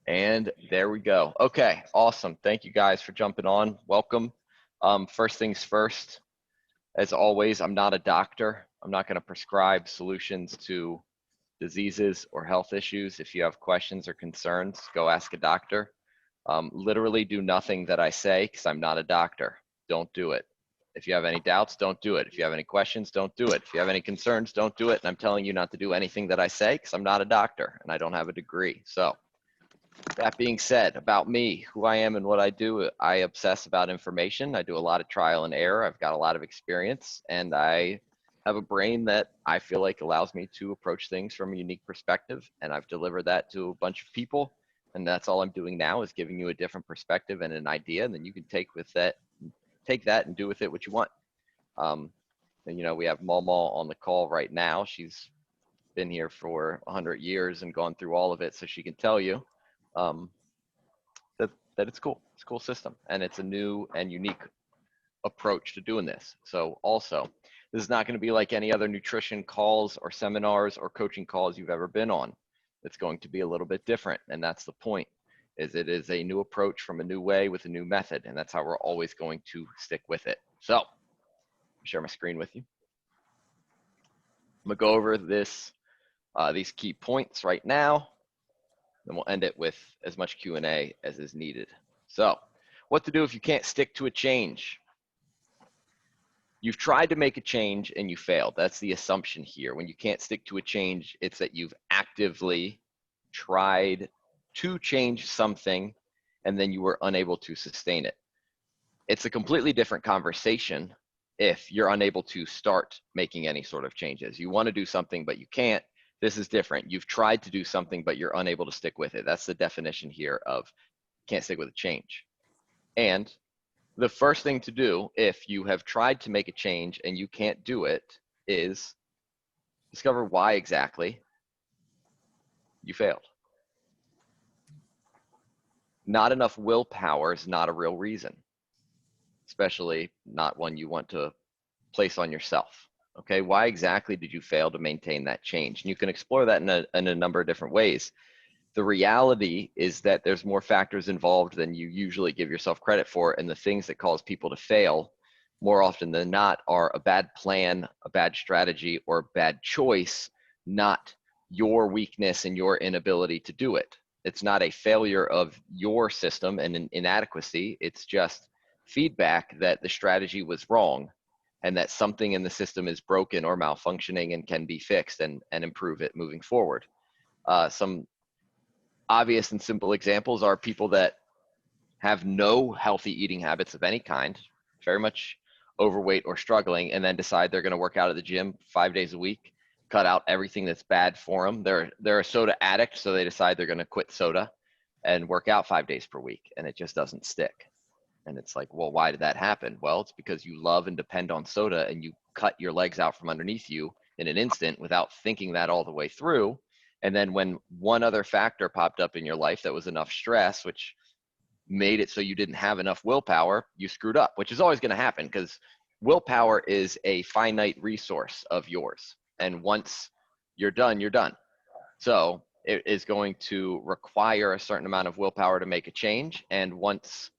And there we go. Okay, awesome. Thank you guys for jumping on. Welcome. First things first, as always, I'm not a doctor. I'm not going to prescribe solutions to diseases or health issues. If you have questions or concerns, go ask a doctor. Literally do nothing that I say because I'm not a doctor. Don't do it. If you have any doubts, don't do it. If you have any questions, don't do it. If you have any concerns, don't do it. And I'm telling you not to do anything that I say because I'm not a doctor and I don't have a degree. So that being said, about me, who I am and what I do, I obsess about information. I do a lot of trial and error. I've got a lot of experience, and I have a brain that I feel like allows me to approach things from a unique perspective, and I've delivered that to a bunch of people, and that's all I'm doing now is giving you a different perspective and an idea, and then you can take that and do with it what you want. And we have Mama on the call right now. She's been here for 100 years and gone through all of it, so she can tell you um, that it's cool. It's a cool system, and it's a new and unique approach to doing this. So also, this is not going to be like any other nutrition calls or seminars or coaching calls you've ever been on. It's going to be a little bit different, and that's the point. Is it is a new approach from a new way with a new method, and that's how we're always going to stick with it. So, I'll share my screen with you. I'm gonna go over these key points right now. Then we'll end it with as much Q&A as is needed. So, what to do if you can't stick to a change? You've tried to make a change and you failed. That's the assumption here. When you can't stick to a change, it's that you've actively tried to change something and then you were unable to sustain it. It's a completely different conversation if you're unable to start making any sort of changes. You want to do something, but you can't. This is different. You've tried to do something, but you're unable to stick with it. That's the definition here of can't stick with a change. And the first thing to do if you have tried to make a change and you can't do it is discover why exactly you failed. Not enough willpower is not a real reason, especially not one you want to place on yourself. Okay, why exactly did you fail to maintain that change? And you can explore that in a number of different ways. The reality is that there's more factors involved than you usually give yourself credit for, and the things that cause people to fail more often than not are a bad plan, a bad strategy, or a bad choice, not your weakness and your inability to do it. It's not a failure of your system and an inadequacy. It's just feedback that the strategy was wrong and that something in the system is broken or malfunctioning and can be fixed and improve it moving forward. Some obvious and simple examples are people that have no healthy eating habits of any kind, very much overweight or struggling, and then decide they're going to work out at the gym 5 days a week, cut out everything that's bad for them. They're a soda addict, so they decide they're going to quit soda and work out 5 days per week, and it just doesn't stick. And it's like, well, why did that happen? Well, it's because you love and depend on soda and you cut your legs out from underneath you in an instant without thinking that all the way through. And then when one other factor popped up in your life that was enough stress, which made it so you didn't have enough willpower, you screwed up, which is always going to happen because willpower is a finite resource of yours. And once you're done, you're done. So it is going to require a certain amount of willpower to make a change. And once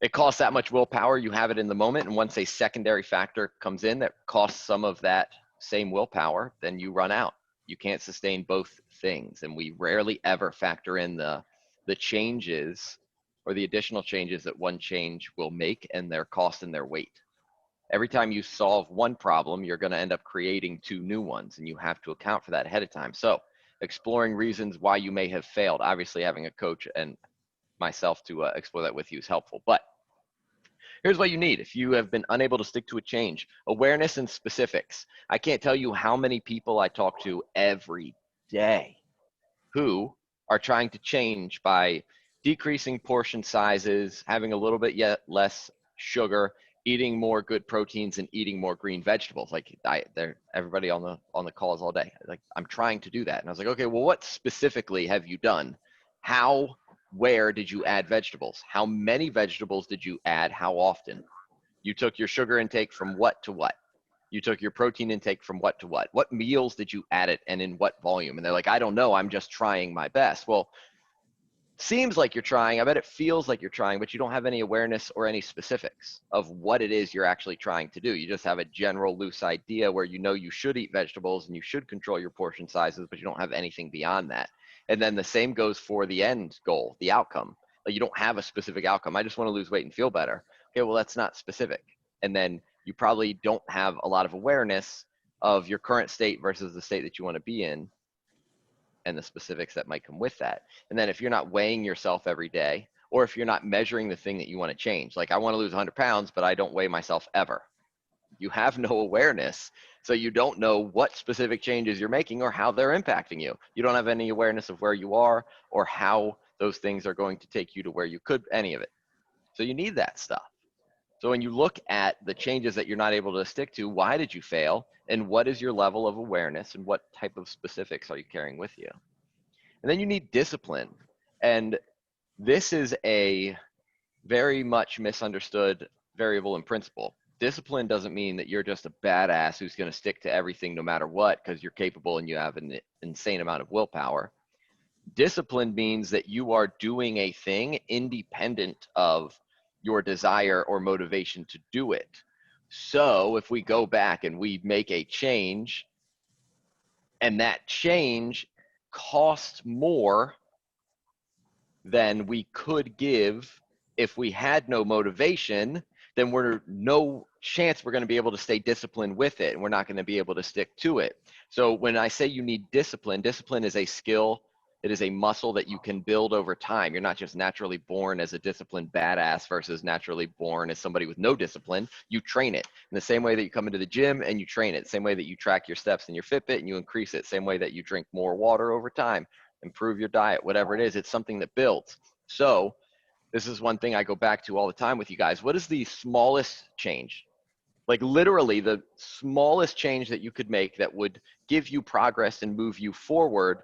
it costs that much willpower, you have it in the moment. And once a secondary factor comes in that costs some of that same willpower, then you run out. You can't sustain both things. And we rarely ever factor in the changes or the additional changes that one change will make and their cost and their weight. Every time you solve one problem, you're going to end up creating two new ones, and you have to account for that ahead of time. So exploring reasons why you may have failed, obviously having a coach and myself to explore that with you is helpful. But here's what you need if you have been unable to stick to a change: awareness and specifics. I can't tell you how many people I talk to every day who are trying to change by decreasing portion sizes, having a little bit yet less sugar, eating more good proteins, and eating more green vegetables. Like everybody on the calls all day. Like, I'm trying to do that, and I was like, okay, well, what specifically have you done? Where did you add vegetables? How many vegetables did you add? How often? You took your sugar intake from what to what? You took your protein intake from what to what? What meals did you add it and in what volume? And they're like, I don't know, I'm just trying my best. Well, seems like you're trying. I bet it feels like you're trying, but you don't have any awareness or any specifics of what it is you're actually trying to do. You just have a general loose idea where you know you should eat vegetables and you should control your portion sizes, but you don't have anything beyond that. And then the same goes for the end goal, the outcome. Like you don't have a specific outcome. I just want to lose weight and feel better. Okay, well, that's not specific. And then you probably don't have a lot of awareness of your current state versus the state that you want to be in and the specifics that might come with that. And then if you're not weighing yourself every day, or if you're not measuring the thing that you want to change, like I want to lose 100 pounds, but I don't weigh myself ever. You have no awareness. So you don't know what specific changes you're making or how they're impacting you. You don't have any awareness of where you are or how those things are going to take you to where you could, any of it. So you need that stuff. So when you look at the changes that you're not able to stick to, why did you fail? And what is your level of awareness and what type of specifics are you carrying with you? And then you need discipline. And this is a very much misunderstood variable in principle. Discipline doesn't mean that you're just a badass who's going to stick to everything no matter what because you're capable and you have an insane amount of willpower. Discipline means that you are doing a thing independent of your desire or motivation to do it. So if we go back and we make a change and that change costs more than we could give if we had no motivation, then we're no chance we're going to be able to stay disciplined with it and we're not going to be able to stick to it. So when I say you need discipline, discipline is a skill. It is a muscle that you can build over time. You're not just naturally born as a disciplined badass versus naturally born as somebody with no discipline. You train it in the same way that you come into the gym and you train it, same way that you track your steps in your Fitbit and you increase it, same way that you drink more water over time, improve your diet, whatever it is, it's something that builds. So this is one thing I go back to all the time with you guys. What is the smallest change? Like literally the smallest change that you could make that would give you progress and move you forward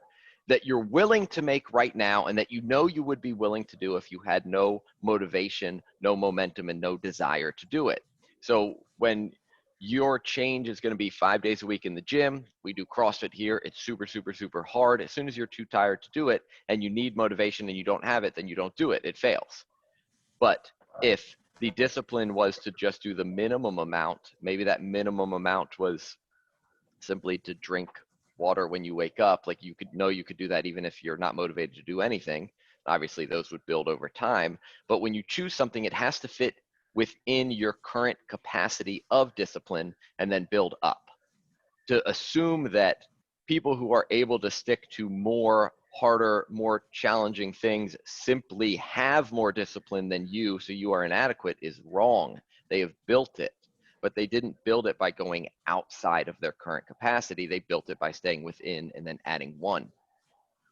that you're willing to make right now and that you know you would be willing to do if you had no motivation, no momentum, and no desire to do it. So when your change is going to be 5 days a week in the gym, we do CrossFit here. It's super, super, super hard. As soon as you're too tired to do it and you need motivation and you don't have it, then you don't do it. It fails. But if the discipline was to just do the minimum amount, maybe that minimum amount was simply to drink water when you wake up, like you could know you could do that even if you're not motivated to do anything. Obviously those would build over time, but when you choose something, it has to fit within your current capacity of discipline and then build up. To assume that people who are able to stick to more harder, more challenging things simply have more discipline than you, so you are inadequate, is wrong. They have built it, but they didn't build it by going outside of their current capacity. They built it by staying within and then adding one.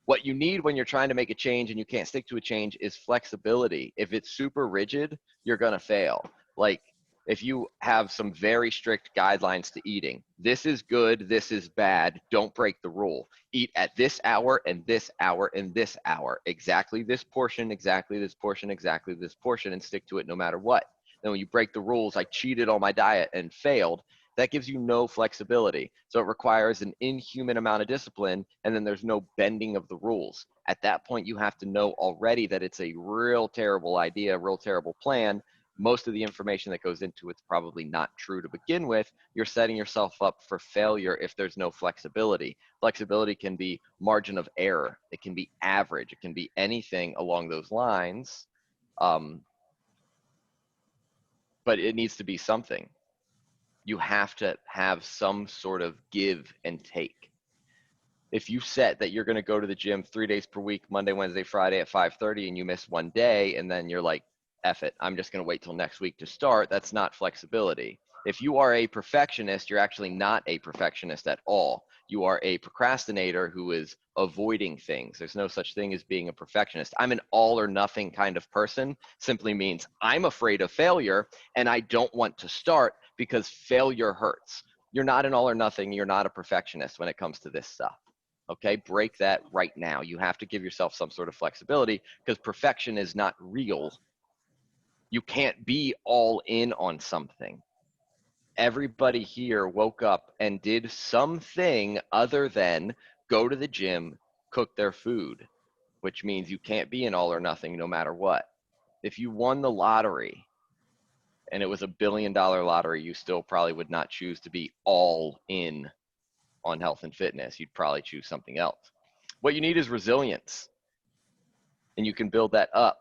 What you need when you're trying to make a change and you can't stick to a change is flexibility. If it's super rigid, you're going to fail. Like if you have some very strict guidelines to eating, this is good, this is bad, don't break the rule. Eat at this hour and this hour and this hour, exactly this portion, exactly this portion, exactly this portion, and stick to it no matter what. Then when you break the rules, I cheated on my diet and failed, that gives you no flexibility. So it requires an inhuman amount of discipline, and then there's no bending of the rules. At that point, you have to know already that it's a real terrible idea, a real terrible plan. Most of the information that goes into it's probably not true to begin with. You're setting yourself up for failure if there's no flexibility. Flexibility can be margin of error. It can be average. It can be anything along those lines. But it needs to be something. You have to have some sort of give and take. If you set that you're going to go to the gym 3 days per week, Monday, Wednesday, Friday at 5:30, and you miss one day, and then you're like, F it, I'm just going to wait till next week to start, that's not flexibility. If you are a perfectionist, you're actually not a perfectionist at all. You are a procrastinator who is avoiding things. There's no such thing as being a perfectionist. I'm an all or nothing kind of person, simply means I'm afraid of failure and I don't want to start because failure hurts. You're not an all or nothing. You're not a perfectionist when it comes to this stuff. Okay, break that right now. You have to give yourself some sort of flexibility because perfection is not real. You can't be all in on something. Everybody here woke up and did something other than go to the gym, cook their food. which means you can't be an all or nothing no matter what. If you won the lottery and it was $1 billion lottery, you still probably would not choose to be all in on health and fitness. You'd probably choose something else. What you need is resilience, and you can build that up.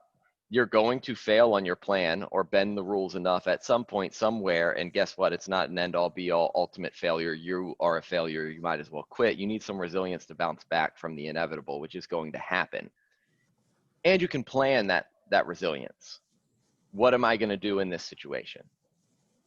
You're going to fail on your plan or bend the rules enough at some point somewhere, and guess what? It's not an end all be all ultimate failure. You are a failure. You might as well quit. You need some resilience to bounce back from the inevitable, which is going to happen. And you can plan that resilience. What am I going to do in this situation?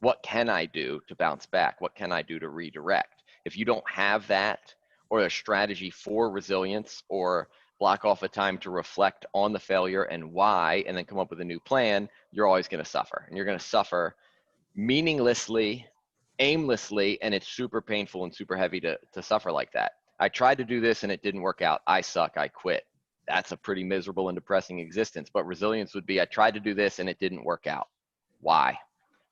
What can I do to bounce back? What can I do to redirect? If you don't have that, or a strategy for resilience, or block off a time to reflect on the failure and why, and then come up with a new plan, you're always going to suffer. And you're going to suffer meaninglessly, aimlessly, and it's super painful and super heavy to suffer like that. I tried to do this and it didn't work out. I suck. I quit. That's a pretty miserable and depressing existence. But resilience would be, I tried to do this and it didn't work out. Why?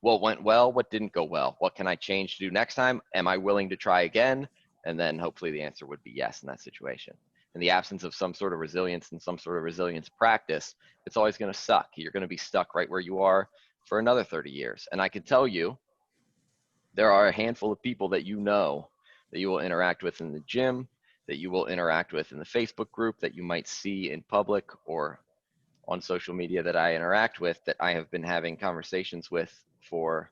What went well? What didn't go well? What can I change to do next time? Am I willing to try again? And then hopefully the answer would be yes in that situation. In the absence of some sort of resilience and some sort of resilience practice, it's always going to suck. You're going to be stuck right where you are for another 30 years. And I can tell you, there are a handful of people that you know that you will interact with in the gym, that you will interact with in the Facebook group, that you might see in public or on social media that I interact with, that I have been having conversations with for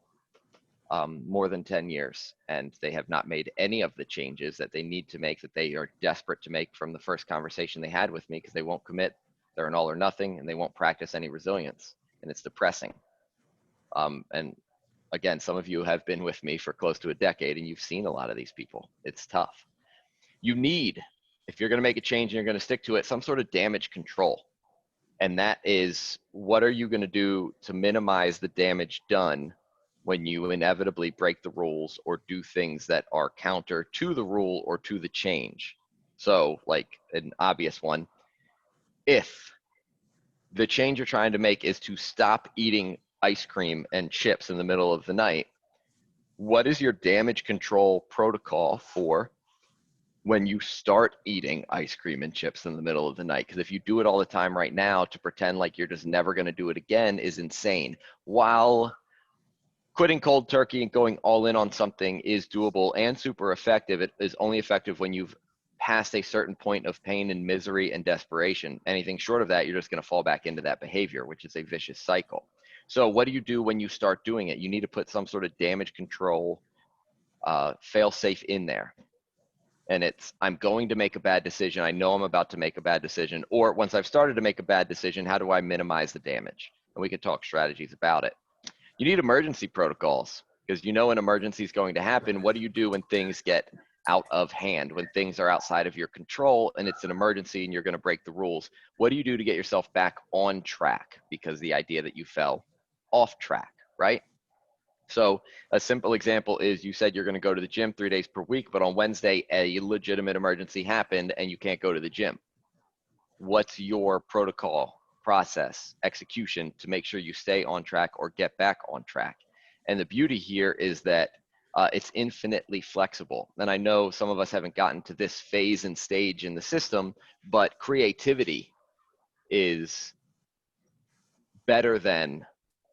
more than 10 years, and they have not made any of the changes that they need to make, that they are desperate to make from the first conversation they had with me, because they won't commit. They're an all or nothing, and they won't practice any resilience, and it's depressing. And again, some of you have been with me for close to a decade, and you've seen a lot of these people. It's tough. You need, if you're going to make a change and you're going to stick to it, some sort of damage control. And that is, what are you going to do to minimize the damage done when you inevitably break the rules or do things that are counter to the rule or to the change? So, like an obvious one, if the change you're trying to make is to stop eating ice cream and chips in the middle of the night, what is your damage control protocol for when you start eating ice cream and chips in the middle of the night? Because if you do it all the time right now, to pretend like you're just never going to do it again is insane. While quitting cold turkey and going all in on something is doable and super effective, it is only effective when you've passed a certain point of pain and misery and desperation. Anything short of that, you're just going to fall back into that behavior, which is a vicious cycle. So what do you do when you start doing it? You need to put some sort of damage control fail safe in there. And it's, I'm going to make a bad decision. I know I'm about to make a bad decision. Or once I've started to make a bad decision, how do I minimize the damage? And we could talk strategies about it. You need emergency protocols, because you know an emergency is going to happen. What do you do when things get out of hand, when things are outside of your control and it's an emergency and you're going to break the rules? What do you do to get yourself back on track? Because the idea that you fell off track, right? So a simple example is, you said you're going to go to the gym 3 days per week, but on Wednesday, a legitimate emergency happened and you can't go to the gym. What's your protocol, process, execution to make sure you stay on track or get back on track? And the beauty here is that it's infinitely flexible. And I know some of us haven't gotten to this phase and stage in the system, but creativity is better than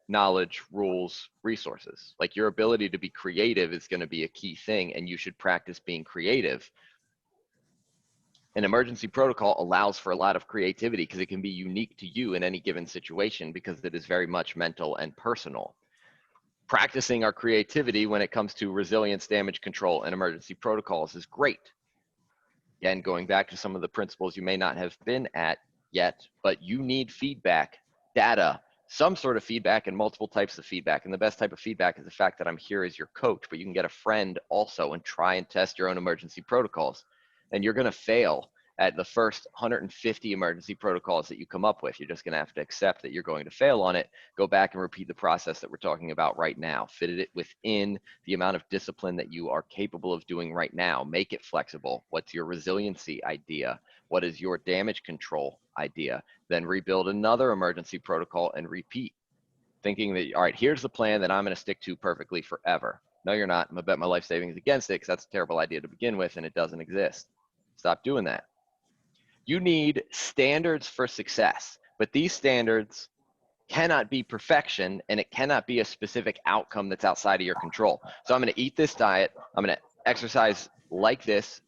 knowledge, rules, resources. Like, your ability to be creative is going to be a key thing, and you should practice being creative. An emergency protocol allows for a lot of creativity because it can be unique to you in any given situation, because it is very much mental and personal. Practicing our creativity when it comes to resilience, damage control, and emergency protocols is great. Again, going back to some of the principles you may not have been at yet, but you need feedback, data, some sort of feedback, and multiple types of feedback. And the best type of feedback is the fact that I'm here as your coach, but you can get a friend also and try and test your own emergency protocols. And you're going to fail at the first 150 emergency protocols that you come up with. You're just going to have to accept that you're going to fail on it. Go back and repeat the process that we're talking about right now. Fit it within the amount of discipline that you are capable of doing right now. Make it flexible. What's your resiliency idea? What is your damage control idea? Then rebuild another emergency protocol and repeat, thinking that, all right, here's the plan that I'm going to stick to perfectly forever. No, you're not. I'm going to bet my life savings against it, because that's a terrible idea to begin with and it doesn't exist. Stop doing that. You need standards for success, but these standards cannot be perfection, and it cannot be a specific outcome that's outside of your control. So I'm going to eat this diet, I'm going to exercise like this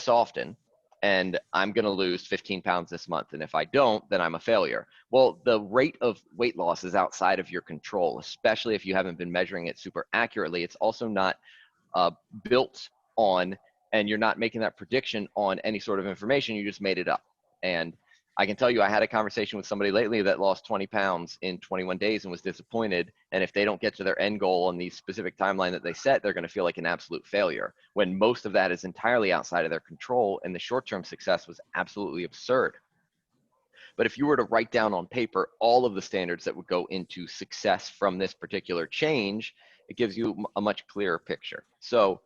often, and I'm going to lose 15 pounds this month. And if I don't, then I'm a failure. Well, the rate of weight loss is outside of your control, especially if you haven't been measuring it super accurately. It's also not built on, and you're not making that prediction on any sort of information. You just made it up. And I can tell you, I had a conversation with somebody lately that lost 20 pounds in 21 days and was disappointed. And if they don't get to their end goal on the specific timeline that they set, they're going to feel like an absolute failure, when most of that is entirely outside of their control. And the short-term success was absolutely absurd. But if you were to write down on paper all of the standards that would go into success from this particular change, it gives you a much clearer picture. So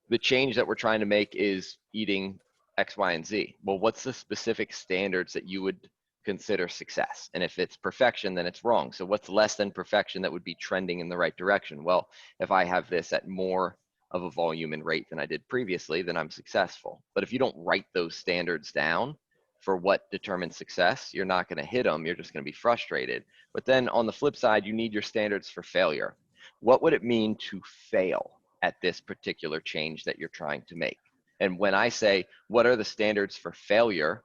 the change that we're trying to make is eating X, Y, and Z. Well, what's the specific standards that you would consider success? And if it's perfection, then it's wrong. So what's less than perfection that would be trending in the right direction? Well, if I have this at more of a volume and rate than I did previously, then I'm successful. But if you don't write those standards down for what determines success, you're not going to hit them. You're just going to be frustrated. But then on the flip side, you need your standards for failure. What would it mean to fail at this particular change that you're trying to make? And when I say, what are the standards for failure?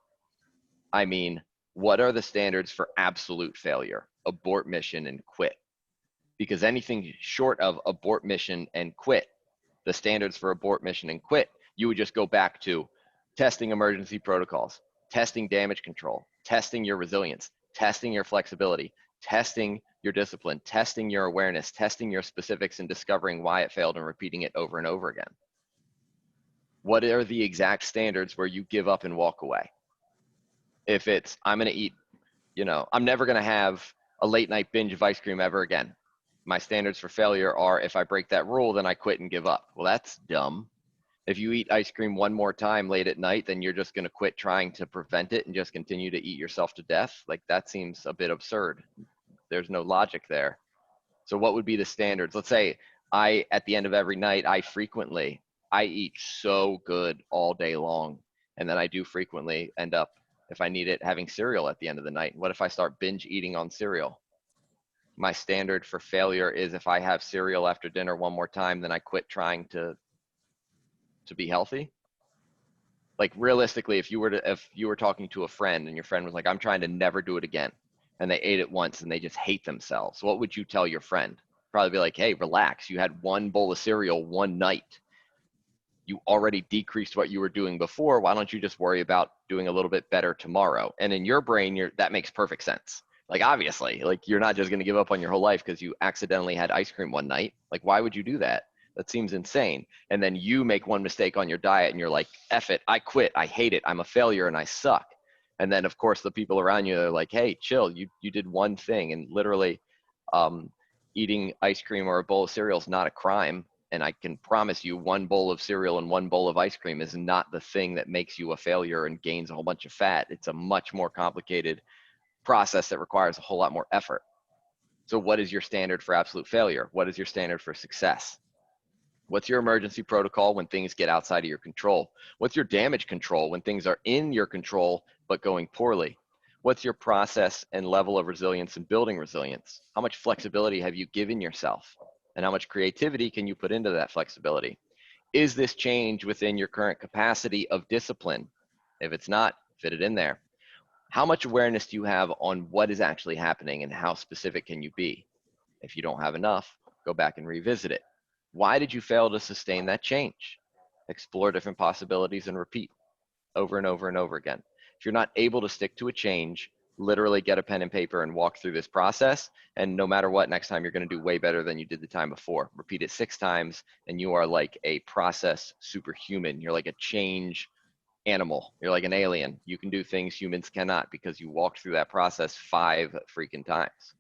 I mean, what are the standards for absolute failure? Abort mission and quit. Because anything short of abort mission and quit, the standards for abort mission and quit, you would just go back to testing emergency protocols, testing damage control, testing your resilience, testing your flexibility, testing your discipline, testing your awareness, testing your specifics, and discovering why it failed and repeating it over and over again. What are the exact standards where you give up and walk away? If it's, I'm going to eat, I'm never going to have a late night binge of ice cream ever again. My standards for failure are, if I break that rule, then I quit and give up. Well, that's dumb. If you eat ice cream one more time late at night, then you're just going to quit trying to prevent it and just continue to eat yourself to death. Like, that seems a bit absurd. There's no logic there. So what would be the standards? Let's say at the end of every night, I eat so good all day long. And then I do frequently end up, if I need it, having cereal at the end of the night. What if I start binge eating on cereal? My standard for failure is, if I have cereal after dinner one more time, then I quit trying to be healthy. Like, realistically, if you were talking to a friend and your friend was like, I'm trying to never do it again, and they ate it once and they just hate themselves, what would you tell your friend? Probably be like, hey, relax. You had one bowl of cereal one night. You already decreased what you were doing before. Why don't you just worry about doing a little bit better tomorrow? And in your brain, that makes perfect sense. Like, obviously, like, you're not just going to give up on your whole life because you accidentally had ice cream one night. Like, why would you do that? That seems insane. And then you make one mistake on your diet and you're like, F it, I quit, I hate it, I'm a failure and I suck. And then, of course, the people around you are like, hey, chill, you did one thing. And literally, eating ice cream or a bowl of cereal is not a crime. And I can promise you, one bowl of cereal and one bowl of ice cream is not the thing that makes you a failure and gains a whole bunch of fat. It's a much more complicated process that requires a whole lot more effort. So what is your standard for absolute failure? What is your standard for success? What's your emergency protocol when things get outside of your control? What's your damage control when things are in your control but going poorly? What's your process and level of resilience in building resilience? How much flexibility have you given yourself? And how much creativity can you put into that flexibility? Is this change within your current capacity of discipline? If it's not, fit it in there. How much awareness do you have on what is actually happening, and how specific can you be? If you don't have enough, go back and revisit it. Why did you fail to sustain that change? Explore different possibilities and repeat over and over and over again. If you're not able to stick to a change, literally get a pen and paper and walk through this process. And no matter what, next time you're going to do way better than you did the time before. Repeat it 6 times and you are like a process superhuman. You're like a change animal. You're like an alien. You can do things humans cannot because you walked through that process 5 freaking times.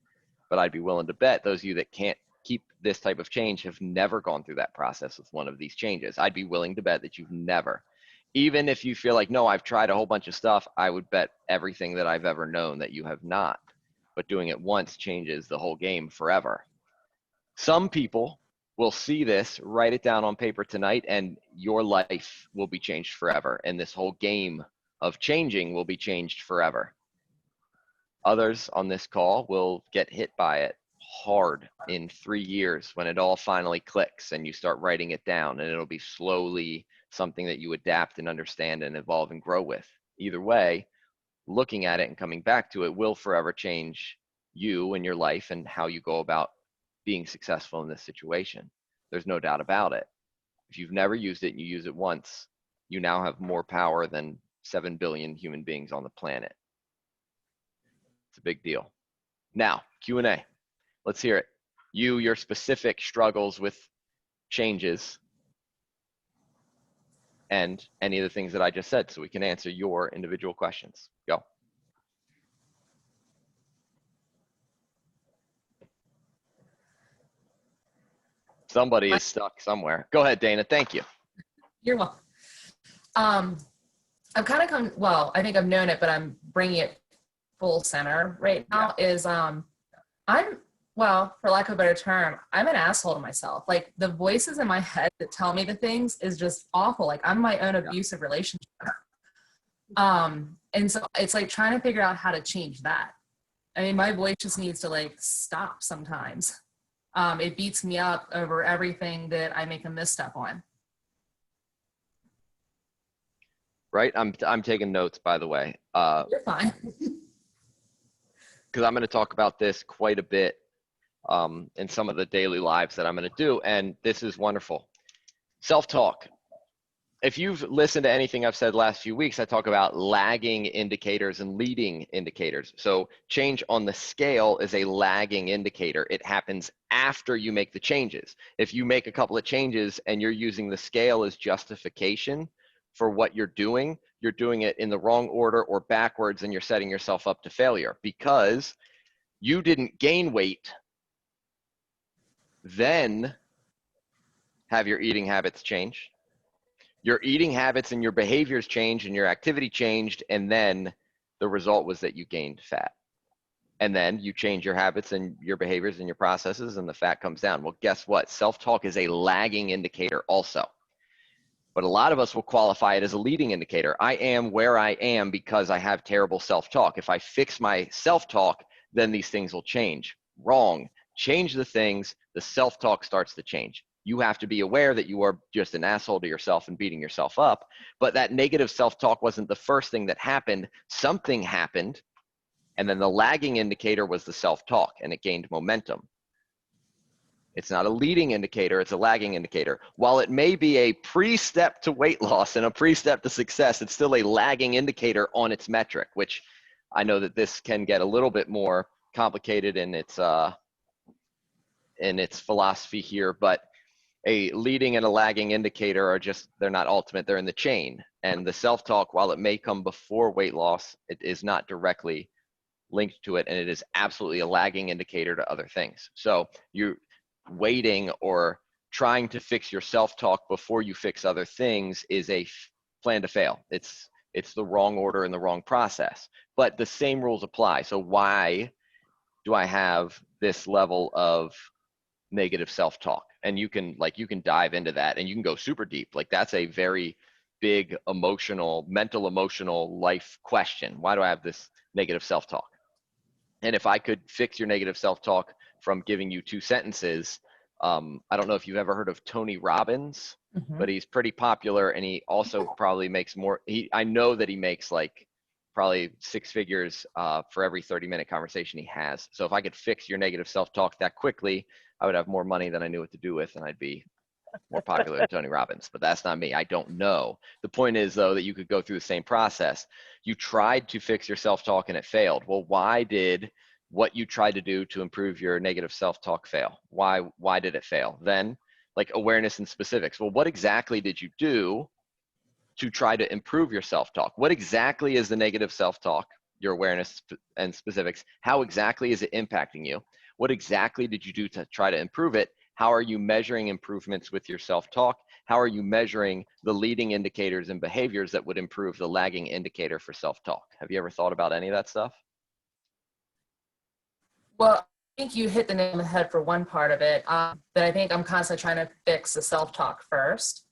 But I'd be willing to bet those of you that can't keep this type of change have never gone through that process with one of these changes. I'd be willing to bet that you've never. Even if you feel like, no, I've tried a whole bunch of stuff, I would bet everything that I've ever known that you have not. But doing it once changes the whole game forever. Some people will see this, write it down on paper tonight, and your life will be changed forever. And this whole game of changing will be changed forever. Others on this call will get hit by it hard in 3 years when it all finally clicks and you start writing it down, and it'll be slowly something that you adapt and understand and evolve and grow with. Either way, looking at it and coming back to it will forever change you and your life and how you go about being successful in this situation. There's no doubt about it. If you've never used it and you use it once, you now have more power than 7 billion human beings on the planet. It's a big deal. Now, Q&A. Let's hear it. Your specific struggles with changes and any of the things that I just said, so we can answer your individual questions. Go. Somebody is stuck somewhere. Go ahead, Dana. Thank you. You're welcome. I've kind of come, well, I think I've known it, but I'm bringing it full center right now. Is well, for lack of a better term, I'm an asshole to myself. Like, the voices in my head that tell me the things is just awful. Like, I'm my own abusive relationship. And so it's like trying to figure out how to change that. I mean, my voice just needs to like stop sometimes. It beats me up over everything that I make a misstep on. Right? I'm taking notes, by the way. You're fine. Because I'm going to talk about this quite a bit in some of the daily lives that I'm going to do, and this is wonderful. Self-talk. If you've listened to anything I've said last few weeks, I talk about lagging indicators and leading indicators. So change on the scale is a lagging indicator. It happens after you make the changes. If you make a couple of changes and you're using the scale as justification for what you're doing it in the wrong order or backwards, and you're setting yourself up to failure because you didn't gain weight, then have your eating habits change. Your eating habits and your behaviors changed and your activity changed, and then the result was that you gained fat. And then you change your habits and your behaviors and your processes, and the fat comes down. Well, guess what? Self-talk is a lagging indicator also. But a lot of us will qualify it as a leading indicator. I am where I am because I have terrible self-talk. If I fix my self-talk, then these things will change. Wrong. Change the things, the self-talk starts to change. You have to be aware that you are just an asshole to yourself and beating yourself up. But that negative self-talk wasn't the first thing that happened. Something happened, and then the lagging indicator was the self-talk, and it gained momentum. It's not a leading indicator, it's a lagging indicator. While it may be a pre-step to weight loss and a pre-step to success, it's still a lagging indicator on its metric, which I know that this can get a little bit more complicated in its philosophy here, but a leading and a lagging indicator are just, they're not ultimate, they're in the chain. And the self-talk, while it may come before weight loss, it is not directly linked to it, and it is absolutely a lagging indicator to other things. So you waiting or trying to fix your self-talk before you fix other things is a plan to fail. It's the wrong order and the wrong process, but the same rules apply. So why do I have this level of negative self-talk? And you can dive into that and you can go super deep. Like, that's a very big mental emotional life question. Why do I have this negative self-talk? And if I could fix your negative self-talk from giving you 2 sentences, I don't know if you've ever heard of Tony Robbins, but he's pretty popular, and he also probably makes more. I know that he makes like probably 6 figures for every 30-minute conversation he has. So if I could fix your negative self-talk that quickly, I would have more money than I knew what to do with, and I'd be more popular than Tony Robbins. But that's not me. I don't know. The point is, though, that you could go through the same process. You tried to fix your self-talk and it failed. Well, why did what you tried to do to improve your negative self-talk fail? Why did it fail? Then, like, awareness and specifics. Well, what exactly did you do to try to improve your self-talk? What exactly is the negative self-talk, your awareness and specifics? How exactly is it impacting you? What exactly did you do to try to improve it? How are you measuring improvements with your self-talk? How are you measuring the leading indicators and behaviors that would improve the lagging indicator for self-talk? Have you ever thought about any of that stuff? Well, I think you hit the nail on the head for one part of it, but I think I'm constantly trying to fix the self-talk first.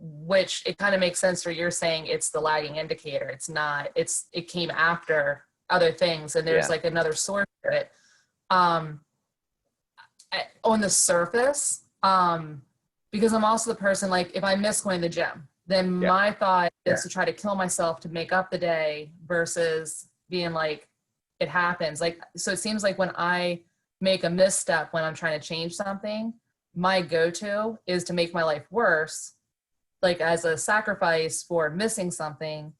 which it kind of makes sense for you're saying it's the lagging indicator. It's not, it came after other things and there's Yeah. like another source to it. On the surface, because I'm also the person, like if I miss going to the gym, then my thought is to try to kill myself to make up the day versus being like, it happens. Like, so it seems like when I make a misstep when I'm trying to change something, my go-to is to make my life worse, like as a sacrifice for missing something.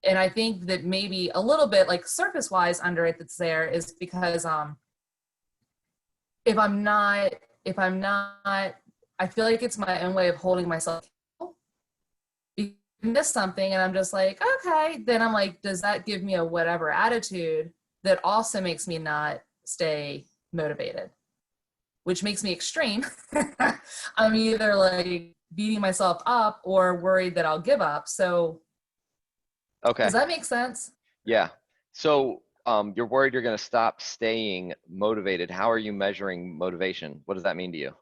And I think that maybe a little bit like surface wise under it that's there is because if I'm not, I feel like it's my own way of holding myself accountable. You miss something and I'm just like, okay, then I'm like, does that give me a whatever attitude that also makes me not stay motivated, which makes me extreme. I'm either like beating myself up or worried that I'll give up. So Okay. does that make sense? Yeah. So you're worried you're going to stop staying motivated. How are you measuring motivation? What does that mean to you?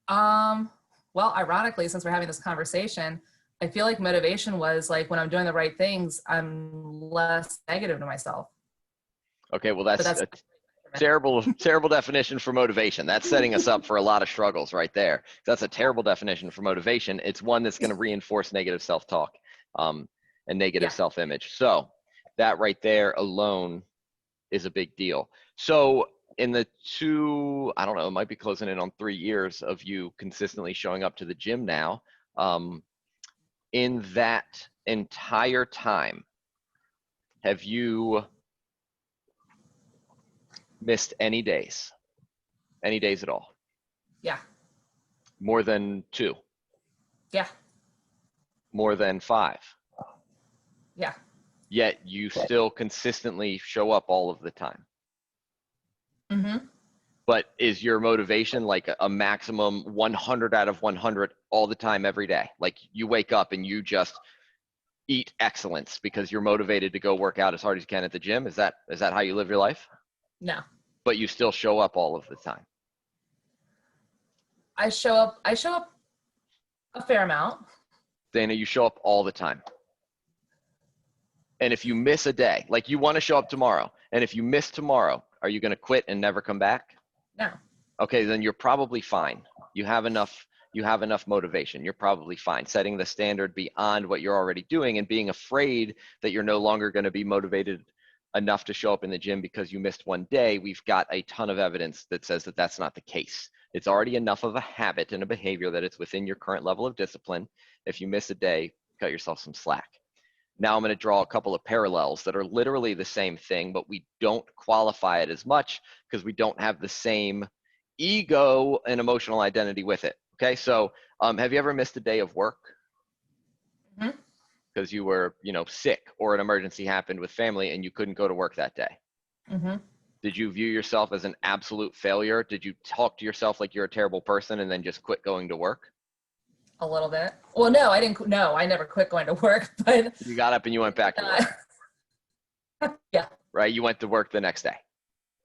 Well, ironically, since we're having this conversation, I feel like motivation was like when I'm doing the right things, I'm less negative to myself. Okay, well, that's a terrible definition for motivation. That's setting us up for a lot of struggles right there. That's a terrible definition for motivation. It's one that's going to reinforce negative self-talk and negative self-image. So that right there alone is a big deal. So in the I don't know, it might be closing in on 3 years of you consistently showing up to the gym now. In that entire time, have you missed any days at all? Yeah. More than 2? Yeah. More than 5? Yeah. Yet you still consistently show up all of the time. Mm-hmm. But is your motivation like a maximum 100 out of 100 all the time, every day? Like you wake up and you just eat excellence because you're motivated to go work out as hard as you can at the gym? Is that how you live your life? No. But you still show up all of the time. I show up a fair amount. Dana, you show up all the time. And if you miss a day, like you want to show up tomorrow, and if you miss tomorrow, are you going to quit and never come back? No. Okay, then you're probably fine. You have enough motivation. You're probably fine. Setting the standard beyond what you're already doing and being afraid that you're no longer going to be motivated enough to show up in the gym because you missed one day. We've got a ton of evidence that says that that's not the case. It's already enough of a habit and a behavior that it's within your current level of discipline. If you miss a day, cut yourself some slack. Now I'm going to draw a couple of parallels that are literally the same thing, but we don't qualify it as much because we don't have the same ego and emotional identity with it. Okay, so have you ever missed a day of work? Mm-hmm. Because you were, sick or an emergency happened with family and you couldn't go to work that day? Mm-hmm. Did you view yourself as an absolute failure? Did you talk to yourself like you're a terrible person and then just quit going to work? A little bit. Well, no, I didn't. No, I never quit going to work, but you got up and you went back to work. Yeah. Right? You went to work the next day.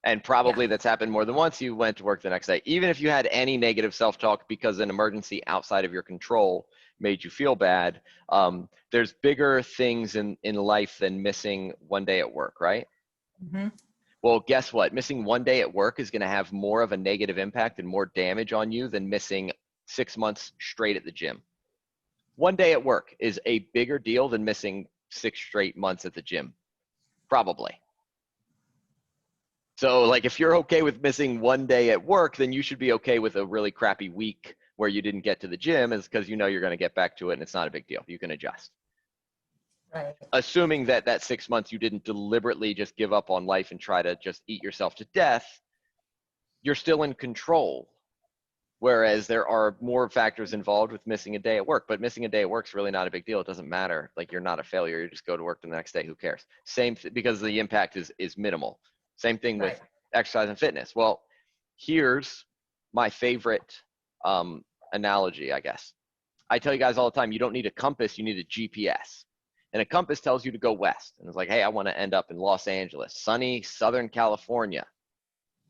And probably that's happened more than once. You went to work the next day. Even if you had any negative self-talk because an emergency outside of your control made you feel bad, there's bigger things in life than missing one day at work, right? Mm-hmm. Well, guess what? Missing one day at work is going to have more of a negative impact and more damage on you than missing 6 months straight at the gym. One day at work is a bigger deal than missing 6 straight months at the gym, probably. So like if you're okay with missing one day at work, then you should be okay with a really crappy week where you didn't get to the gym, is because you're going to get back to it and it's not a big deal. You can adjust. Right. Assuming that 6 months you didn't deliberately just give up on life and try to just eat yourself to death, you're still in control. Whereas there are more factors involved with missing a day at work, but missing a day at work is really not a big deal. It doesn't matter. Like you're not a failure. You just go to work the next day. Who cares? Because the impact is minimal. Same thing with exercise and fitness. Well, here's my favorite analogy, I guess. I tell you guys all the time, you don't need a compass, you need a GPS. And a compass tells you to go west. And it's like, hey, I want to end up in Los Angeles, sunny Southern California.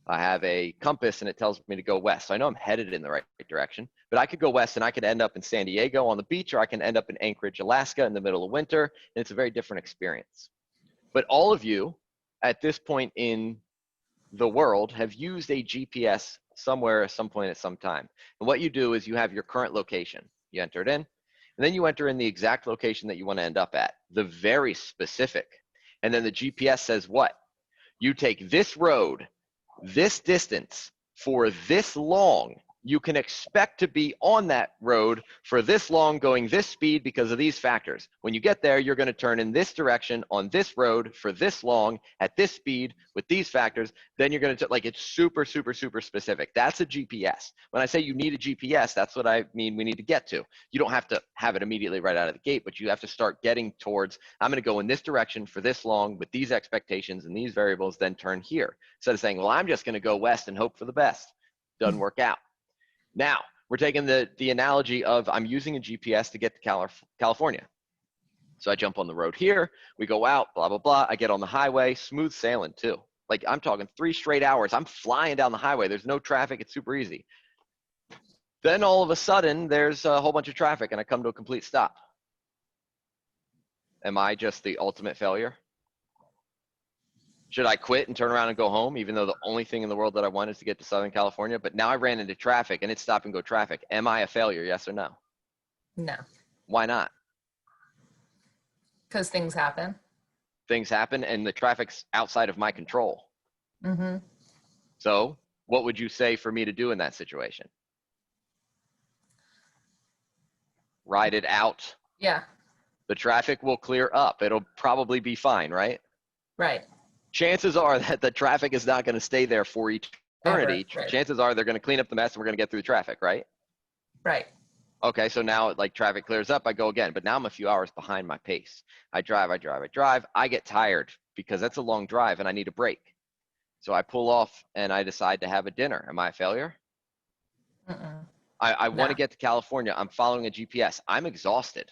I have a compass and it tells me to go west. So I know I'm headed in the right direction, but I could go west and I could end up in San Diego on the beach, or I can end up in Anchorage, Alaska in the middle of winter. And it's a very different experience. But all of you at this point in the world have used a GPS somewhere, at some point, at some time. And what you do is you have your current location. You enter it in, and then you enter in the exact location that you want to end up at, the very specific. And then the GPS says what? You take this road, this distance, for this long. You can expect to be on that road for this long, going this speed because of these factors. When you get there, you're going to turn in this direction on this road for this long at this speed with these factors. Then you're going to, like, it's super, super, super specific. That's a GPS. When I say you need a GPS, that's what I mean we need to get to. You don't have to have it immediately right out of the gate, but you have to start getting towards, I'm going to go in this direction for this long with these expectations and these variables, then turn here. Instead of saying, well, I'm just going to go west and hope for the best. Doesn't work out. Now, we're taking the analogy of I'm using a GPS to get to California. So I jump on the road here, we go out, blah, blah, blah. I get on the highway, smooth sailing too. Like, I'm talking 3 straight hours. I'm flying down the highway. There's no traffic. It's super easy. Then all of a sudden, there's a whole bunch of traffic and I come to a complete stop. Am I just the ultimate failure? Should I quit and turn around and go home, even though the only thing in the world that I want is to get to Southern California? But now I ran into traffic and it's stop and go traffic. Am I a failure? Yes or no? No. Why not? Because things happen. Things happen and the traffic's outside of my control. Mm-hmm. So what would you say for me to do in that situation? Ride it out. Yeah. The traffic will clear up. It'll probably be fine, right? Right. Chances are that the traffic is not going to stay there for eternity. Right. Chances are they're going to clean up the mess and we're going to get through the traffic, right? Right. Okay, so now, like, traffic clears up, I go again, but now I'm a few hours behind my pace. I drive. I get tired because that's a long drive and I need a break. So I pull off and I decide to have a dinner. Am I a failure? Mm-mm. I want to No. get to California. I'm following a GPS. I'm exhausted.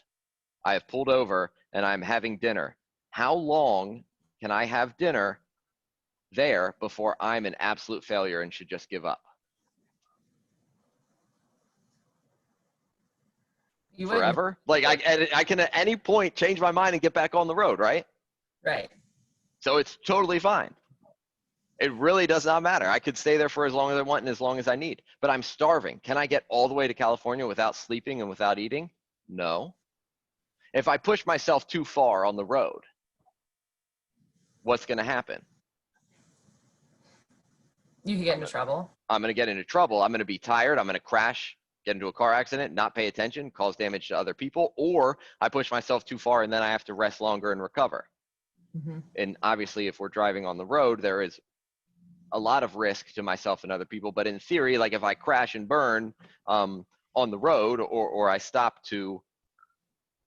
I have pulled over and I'm having dinner. How long can I have dinner there before I'm an absolute failure and should just give up? You wouldn't. Forever? Like, I can at any point change my mind and get back on the road, right? Right. So it's totally fine. It really does not matter. I could stay there for as long as I want and as long as I need. But I'm starving. Can I get all the way to California without sleeping and without eating? No. If I push myself too far on the road, what's going to happen? You could get into trouble. I'm going to get into trouble. I'm going to be tired. I'm going to crash, get into a car accident, not pay attention, cause damage to other people, or I push myself too far and then I have to rest longer and recover. Mm-hmm. And obviously, if we're driving on the road, there is a lot of risk to myself and other people. But in theory, like, if I crash and burn on the road, or I stop to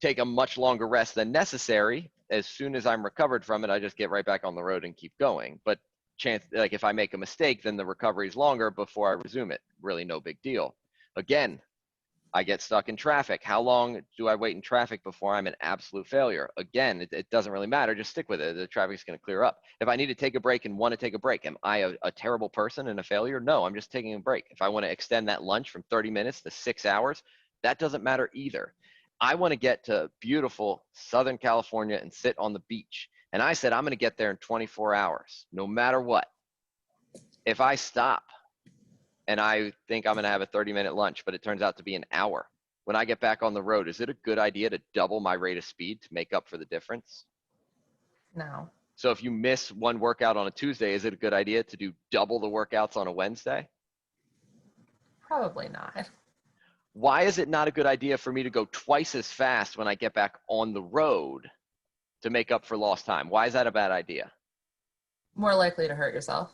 take a much longer rest than necessary, as soon as I'm recovered from it, I just get right back on the road and keep going. But like, if I make a mistake, then the recovery is longer before I resume it. Really no big deal. Again, I get stuck in traffic. How long do I wait in traffic before I'm an absolute failure? Again, it doesn't really matter. Just stick with it. The traffic's going to clear up. If I need to take a break and want to take a break, am I a terrible person and a failure? No, I'm just taking a break. If I want to extend that lunch from 30 minutes to 6 hours, that doesn't matter either. I want to get to beautiful Southern California and sit on the beach. And I said, I'm going to get there in 24 hours, no matter what. If I stop and I think I'm going to have a 30-minute lunch, but it turns out to be an hour, when I get back on the road, is it a good idea to double my rate of speed to make up for the difference? No. So if you miss one workout on a Tuesday, is it a good idea to do double the workouts on a Wednesday? Probably not. Why is it not a good idea for me to go twice as fast when I get back on the road to make up for lost time? Why is that a bad idea? More likely to hurt yourself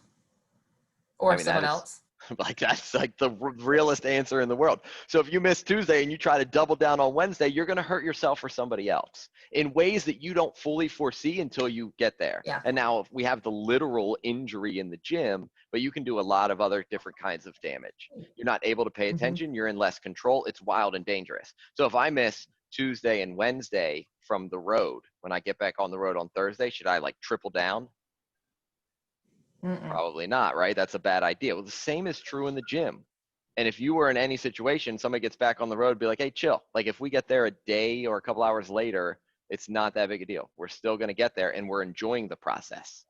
or someone else. Like, that's like the realest answer in the world. So if you miss Tuesday and you try to double down on Wednesday, you're going to hurt yourself or somebody else in ways that you don't fully foresee until you get there. Yeah. And now we have the literal injury in the gym, but you can do a lot of other different kinds of damage. You're not able to pay attention. You're in less control. It's wild and dangerous. So if I miss Tuesday and Wednesday from the road, when I get back on the road on Thursday, should I, like, triple down? Mm-mm. Probably not, right? That's a bad idea. Well, the same is true in the gym. And if you were in any situation, somebody gets back on the road, be like, hey, chill. Like if we get there a day or a couple hours later, it's not that big a deal. We're still going to get there and we're enjoying the process,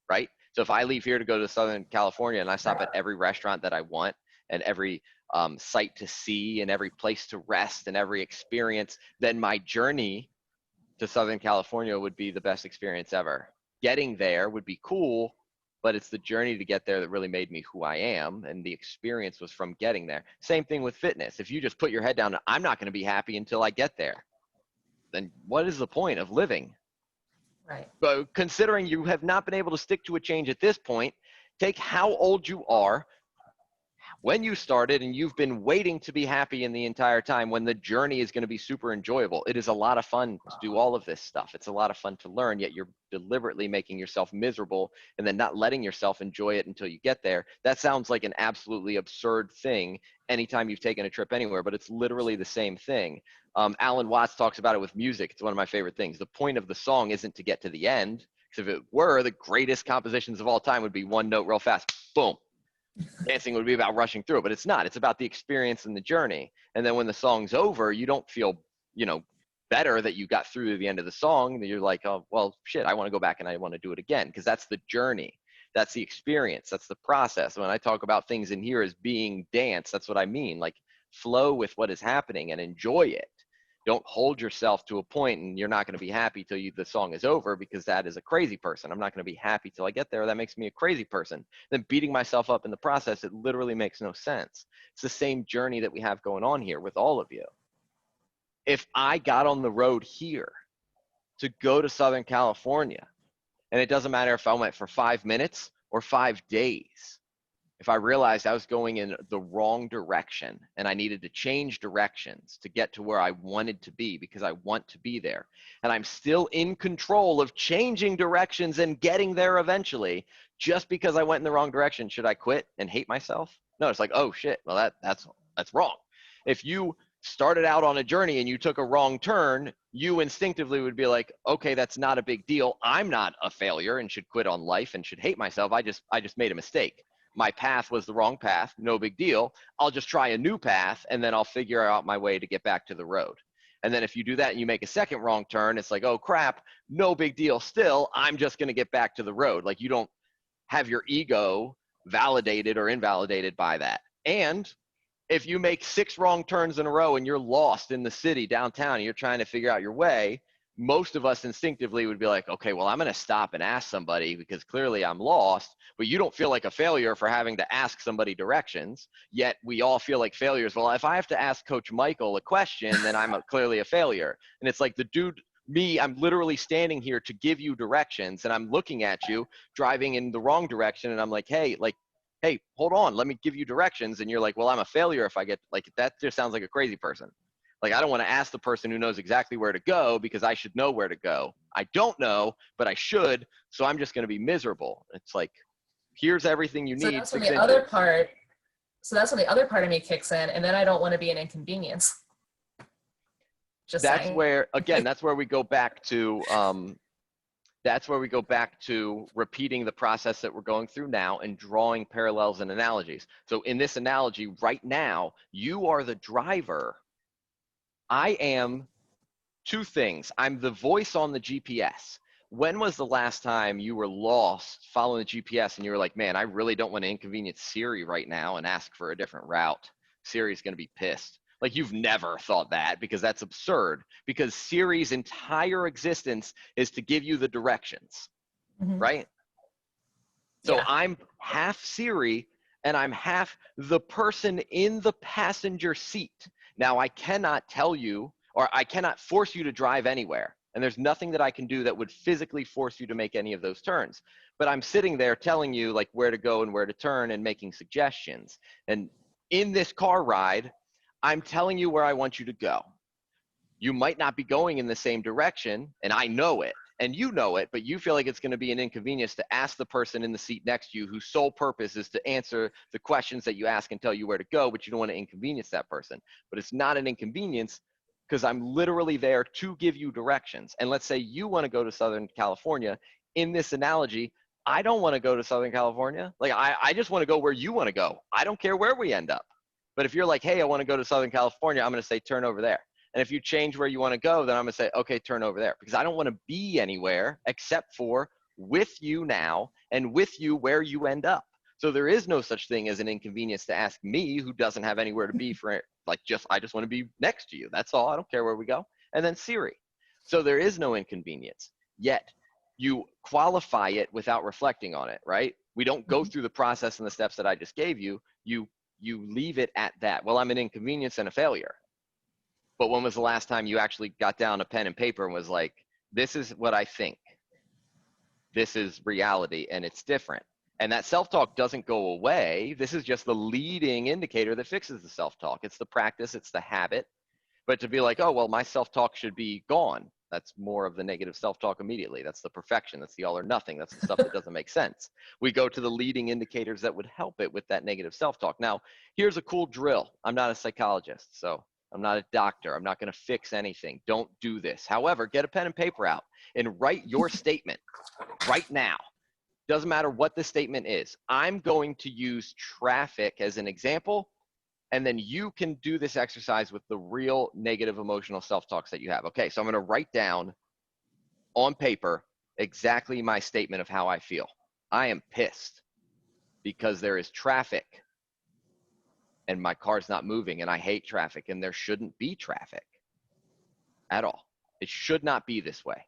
right? So if I leave here to go to Southern California and I stop at every restaurant that I want and every site to see and every place to rest and every experience, then my journey to Southern California would be the best experience ever. Getting there would be cool, but it's the journey to get there that really made me who I am, and the experience was from getting there. Same thing with fitness. If you just put your head down, I'm not going to be happy until I get there, then what is the point of living? Right. But considering you have not been able to stick to a change at this point, take how old you are, when you started, and you've been waiting to be happy in the entire time, when the journey is going to be super enjoyable. It is a lot of fun to do all of this stuff. It's a lot of fun to learn, yet you're deliberately making yourself miserable and then not letting yourself enjoy it until you get there. That sounds like an absolutely absurd thing anytime you've taken a trip anywhere, but it's literally the same thing. Alan Watts talks about it with music. It's one of my favorite things. The point of the song isn't to get to the end, because if it were, the greatest compositions of all time would be one note real fast, boom. Dancing would be about rushing through it, but it's not. It's about the experience and the journey. And then when the song's over, you don't feel, better that you got through to the end of the song. You're like, oh, well, shit, I want to go back and I want to do it again, because that's the journey. That's the experience. That's the process. When I talk about things in here as being dance, that's what I mean. Like, flow with what is happening and enjoy it. Don't hold yourself to a point and you're not going to be happy till the song is over, because that is a crazy person. I'm not going to be happy till I get there. That makes me a crazy person. Then beating myself up in the process, it literally makes no sense. It's the same journey that we have going on here with all of you. If I got on the road here to go to Southern California, and it doesn't matter if I went for 5 minutes or 5 days, if I realized I was going in the wrong direction and I needed to change directions to get to where I wanted to be because I want to be there, and I'm still in control of changing directions and getting there eventually, just because I went in the wrong direction, should I quit and hate myself? No, it's like, oh shit, well that's wrong. If you started out on a journey and you took a wrong turn, you instinctively would be like, okay, that's not a big deal. I'm not a failure and should quit on life and should hate myself. I just made a mistake. My path was the wrong path, no big deal. I'll just try a new path and then I'll figure out my way to get back to the road. And then if you do that and you make a second wrong turn, it's like, oh crap, no big deal still. I'm just going to get back to the road. Like, you don't have your ego validated or invalidated by that. And if you make 6 wrong turns in a row and you're lost in the city downtown and you're trying to figure out your way, most of us instinctively would be like, okay, well, I'm going to stop and ask somebody because clearly I'm lost. But you don't feel like a failure for having to ask somebody directions. Yet we all feel like failures. Well, if I have to ask Coach Michael a question, then I'm clearly a failure. And it's like, the dude, me, I'm literally standing here to give you directions, and I'm looking at you driving in the wrong direction, and I'm like, hey, hold on, let me give you directions. And you're like, well, I'm a failure if I get, like, that just sounds like a crazy person. Like, I don't want to ask the person who knows exactly where to go because I should know where to go. I don't know, but I should. So I'm just going to be miserable. It's like, here's everything you So need. that's when 6 the inches. other part. So that's when the other part of me kicks in, and then I don't want to be an inconvenience. Just That's saying. where, again, that's where we go back to, repeating the process that we're going through now and drawing parallels and analogies. So in this analogy right now, you are the driver. I am 2 things. I'm the voice on the GPS. When was the last time you were lost following the GPS and you were like, man, I really don't want to inconvenience Siri right now and ask for a different route. Siri's going to be pissed. Like, you've never thought that, because that's absurd, because Siri's entire existence is to give you the directions, Mm-hmm. right? So Yeah. I'm half Siri and I'm half the person in the passenger seat. Now, I cannot tell you, or I cannot force you to drive anywhere. And there's nothing that I can do that would physically force you to make any of those turns. But I'm sitting there telling you, like, where to go and where to turn and making suggestions. And in this car ride, I'm telling you where I want you to go. You might not be going in the same direction, and I know it, and you know it, but you feel like it's going to be an inconvenience to ask the person in the seat next to you, whose sole purpose is to answer the questions that you ask and tell you where to go, but you don't want to inconvenience that person. But it's not an inconvenience, because I'm literally there to give you directions. And let's say you want to go to Southern California. In this analogy, I don't want to go to Southern California. Like, I just want to go where you want to go. I don't care where we end up. But if you're like, hey, I want to go to Southern California, I'm going to say turn over there. And if you change where you want to go, then I'm going to say, okay, turn over there. Because I don't want to be anywhere except for with you now and with you where you end up. So there is no such thing as an inconvenience to ask me, who doesn't have anywhere to be, for like, I just want to be next to you. That's all. I don't care where we go. And then Siri. So there is no inconvenience. Yet you qualify it without reflecting on it, right? We don't go through the process and the steps that I just gave you. You leave it at that. Well, I'm an inconvenience and a failure. But when was the last time you actually got down a pen and paper and was like, this is what I think. This is reality, and it's different. And that self-talk doesn't go away. This is just the leading indicator that fixes the self-talk. It's the practice, it's the habit. But to be like, oh, well, my self-talk should be gone. That's more of the negative self-talk immediately. That's the perfection. That's the all or nothing. That's the stuff that doesn't make sense. We go to the leading indicators that would help it with that negative self-talk. Now, here's a cool drill. I'm not a psychologist, so I'm not a doctor. I'm not going to fix anything. Don't do this. However, get a pen and paper out and write your statement right now. Doesn't matter what the statement is. I'm going to use traffic as an example. And then you can do this exercise with the real negative emotional self-talks that you have. Okay, so I'm going to write down on paper exactly my statement of how I feel. I am pissed because there is traffic and my car's not moving, and I hate traffic, and there shouldn't be traffic at all. It should not be this way.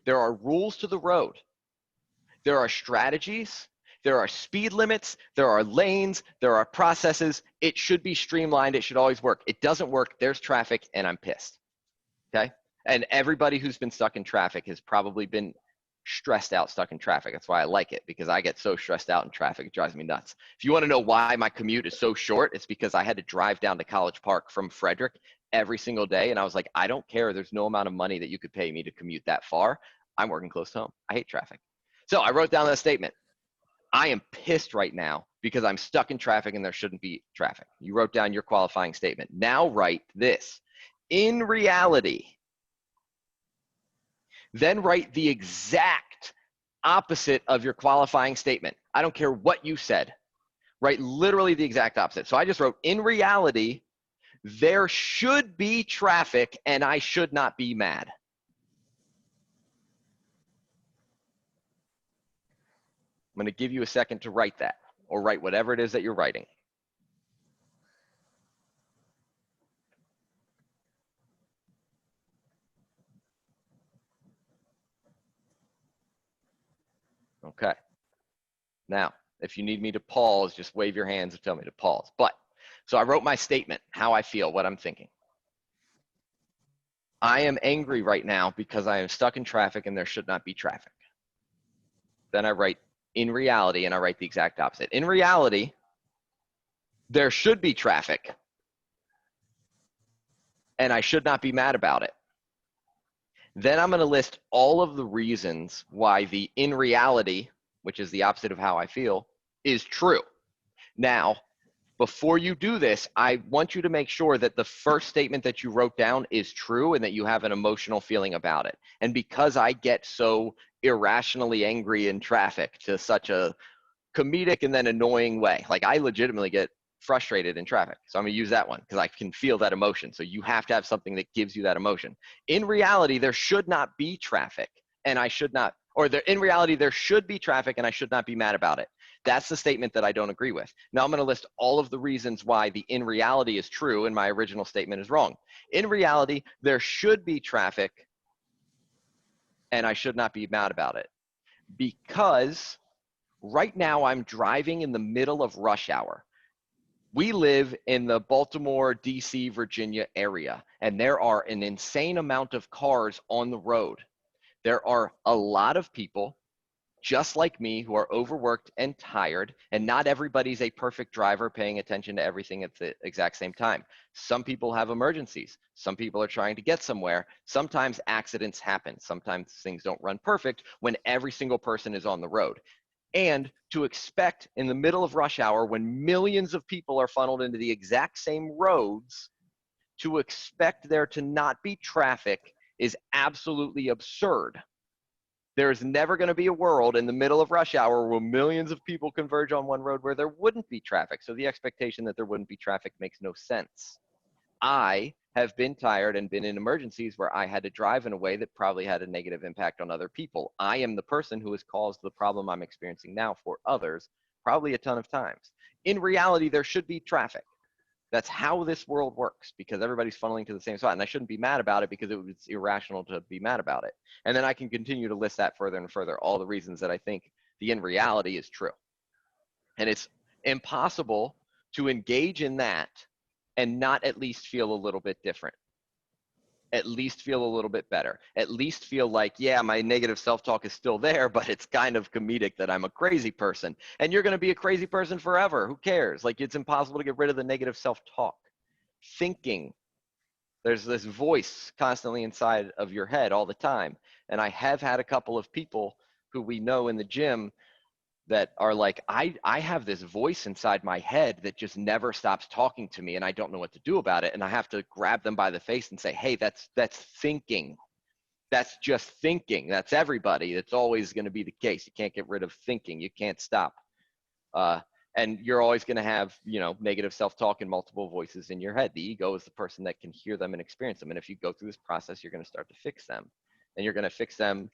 There are rules to the road. There are strategies. There are speed limits, there are lanes, there are processes. It should be streamlined. It should always work. It doesn't work. There's traffic and I'm pissed. Okay? And everybody who's been stuck in traffic has probably been stressed out stuck in traffic. That's why I like it, because I get so stressed out in traffic. It drives me nuts. If you want to know why my commute is so short, it's because I had to drive down to College Park from Frederick every single day. And I was like, I don't care. There's no amount of money that you could pay me to commute that far. I'm working close to home. I hate traffic. So I wrote down that statement. I am pissed right now because I'm stuck in traffic and there shouldn't be traffic. You wrote down your qualifying statement. Now write this. In reality, then write the exact opposite of your qualifying statement. I don't care what you said. Write literally the exact opposite. So I just wrote, in reality, there should be traffic and I should not be mad. I'm going to give you a second to write that, or write whatever it is that you're writing. Okay. Now, if you need me to pause, just wave your hands and tell me to pause. So I wrote my statement, how I feel, what I'm thinking. I am angry right now because I am stuck in traffic and there should not be traffic. Then I write, in reality, and I write the exact opposite. In reality, there should be traffic and I should not be mad about it. Then I'm going to list all of the reasons why the in reality, which is the opposite of how I feel, is true. Now, before you do this, I want you to make sure that the first statement that you wrote down is true and that you have an emotional feeling about it. And because I get so irrationally angry in traffic to such a comedic and then annoying way, like I legitimately get frustrated in traffic. So I'm going to use that one because I can feel that emotion. So you have to have something that gives you that emotion. In reality, there should not be traffic and I should not, or in reality, there should be traffic and I should not be mad about it. That's the statement that I don't agree with. Now I'm going to list all of the reasons why the in reality is true and my original statement is wrong. In reality, there should be traffic and I should not be mad about it. Because right now I'm driving in the middle of rush hour. We live in the Baltimore, DC, Virginia area, and there are an insane amount of cars on the road. There are a lot of people just like me who are overworked and tired, and not everybody's a perfect driver paying attention to everything at the exact same time. Some people have emergencies. Some people are trying to get somewhere. Sometimes accidents happen. Sometimes things don't run perfect when every single person is on the road. And to expect in the middle of rush hour when millions of people are funneled into the exact same roads, to expect there to not be traffic is absolutely absurd. There's never going to be a world in the middle of rush hour where millions of people converge on one road where there wouldn't be traffic. So the expectation that there wouldn't be traffic makes no sense. I have been tired and been in emergencies where I had to drive in a way that probably had a negative impact on other people. I am the person who has caused the problem I'm experiencing now for others, probably a ton of times. In reality, there should be traffic. That's how this world works, because everybody's funneling to the same spot, and I shouldn't be mad about it because it was irrational to be mad about it. And then I can continue to list that further and further, all the reasons that I think the in reality is true. And it's impossible to engage in that and not at least feel a little bit different, at least feel a little bit better, at least feel like, yeah, my negative self-talk is still there, but it's kind of comedic that I'm a crazy person. And you're going to be a crazy person forever. Who cares? Like, it's impossible to get rid of the negative self-talk. Thinking, there's this voice constantly inside of your head all the time. And I have had a couple of people who we know in the gym that are like, I have this voice inside my head that just never stops talking to me, and I don't know what to do about it. And I have to grab them by the face and say, hey, that's thinking. That's just thinking. That's everybody. It's always going to be the case. You can't get rid of thinking. You can't stop. And you're always going to have, negative self-talk and multiple voices in your head. The ego is the person that can hear them and experience them. And if you go through this process, you're going to start to fix them. And you're going to fix them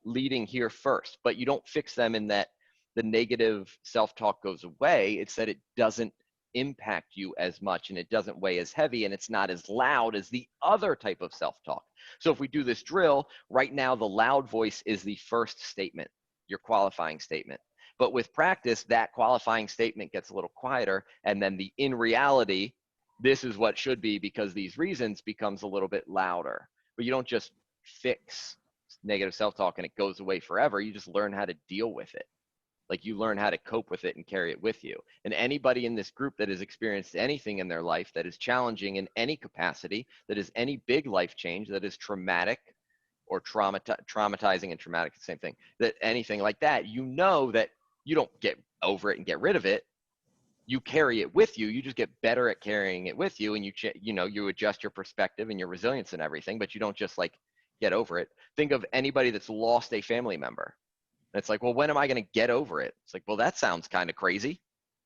leading here first. But you don't fix them in that the negative self-talk goes away. It's that it doesn't impact you as much, and it doesn't weigh as heavy, and it's not as loud as the other type of self-talk. So if we do this drill, right now the loud voice is the first statement, your qualifying statement. But with practice, that qualifying statement gets a little quieter, and then the in reality, this is what should be because these reasons, becomes a little bit louder. But you don't just fix negative self-talk and it goes away forever. You just learn how to deal with it. Like, you learn how to cope with it and carry it with you. And anybody in this group that has experienced anything in their life that is challenging in any capacity, that is any big life change, that is traumatic or traumatizing and traumatic, the same thing, that anything like that, that you don't get over it and get rid of it. You carry it with you. You just get better at carrying it with you, and you adjust your perspective and your resilience and everything, but you don't just like get over it. Think of anybody that's lost a family member. And it's like, well, when am I going to get over it? It's like, well, that sounds kind of crazy.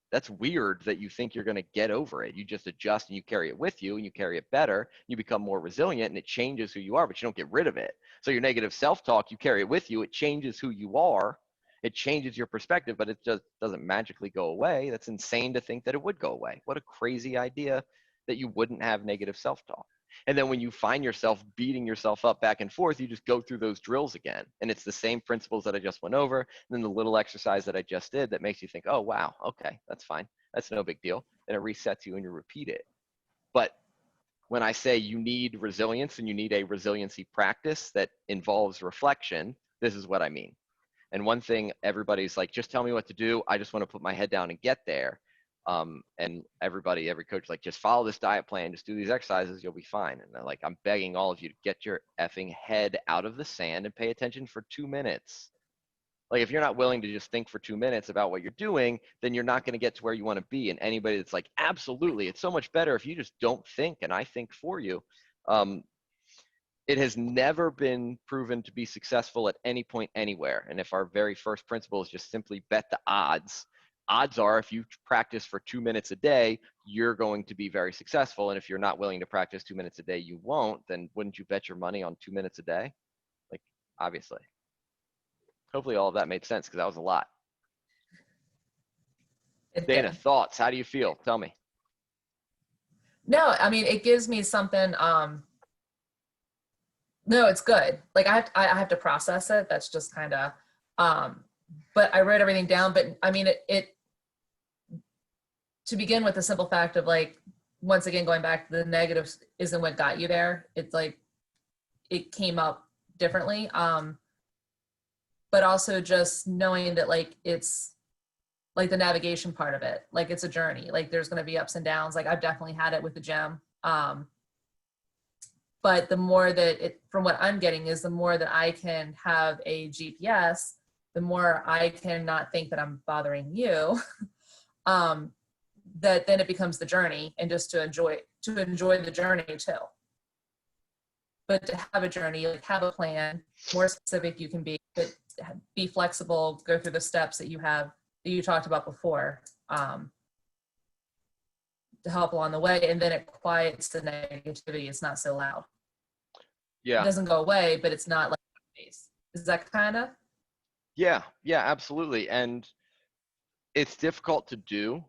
That's weird that you think you're going to get over it. You just adjust and you carry it with you, and you carry it better. You become more resilient, and it changes who you are, but you don't get rid of it. So your negative self-talk, you carry it with you. It changes who you are. It changes your perspective, but it just doesn't magically go away. That's insane to think that it would go away. What a crazy idea that you wouldn't have negative self-talk. And then when you find yourself beating yourself up back and forth, you just go through those drills again. And it's the same principles that I just went over. And then the little exercise that I just did that makes you think, oh, wow, okay, that's fine. That's no big deal. And it resets you and you repeat it. But when I say you need resilience and you need a resiliency practice that involves reflection, this is what I mean. And one thing, everybody's like, just tell me what to do. I just want to put my head down and get there. And every coach, like, just follow this diet plan, just do these exercises, you'll be fine. And they're like, I'm begging all of you to get your effing head out of the sand and pay attention for 2 minutes. Like, if you're not willing to just think for 2 minutes about what you're doing, then you're not going to get to where you want to be. And anybody that's like, absolutely, it's so much better if you just don't think and I think for you. It has never been proven to be successful at any point anywhere. And if our very first principle is just simply bet the odds are if you practice for 2 minutes a day, you're going to be very successful. And if you're not willing to practice 2 minutes a day, you won't. Then wouldn't you bet your money on 2 minutes a day? Like, obviously. Hopefully all of that made sense, because that was a lot. Dana, thoughts? How do you feel? Tell me. No, I mean, it gives me something. No, it's good. Like, I have to process it. That's just kind of, but I wrote everything down. But I mean, it to begin with, the simple fact of, like, once again, going back to the negatives isn't what got you there. It's like, it came up differently. But also just knowing that, like, it's like the navigation part of it. Like, it's a journey. Like, there's going to be ups and downs. Like, I've definitely had it with the gym. But the more that from what I'm getting is, the more that I can have a GPS, the more I can not think that I'm bothering you. That then it becomes the journey, and just to enjoy the journey too. but to have a journey, like have a plan, more specific you can be, but be flexible, go through the steps that you have, that you talked about before, to help along the way. And then it quiets the negativity. It's not so loud. It Yeah. doesn't go away, but it's not like, is that kind of? Yeah. Yeah, absolutely. And it's difficult to do.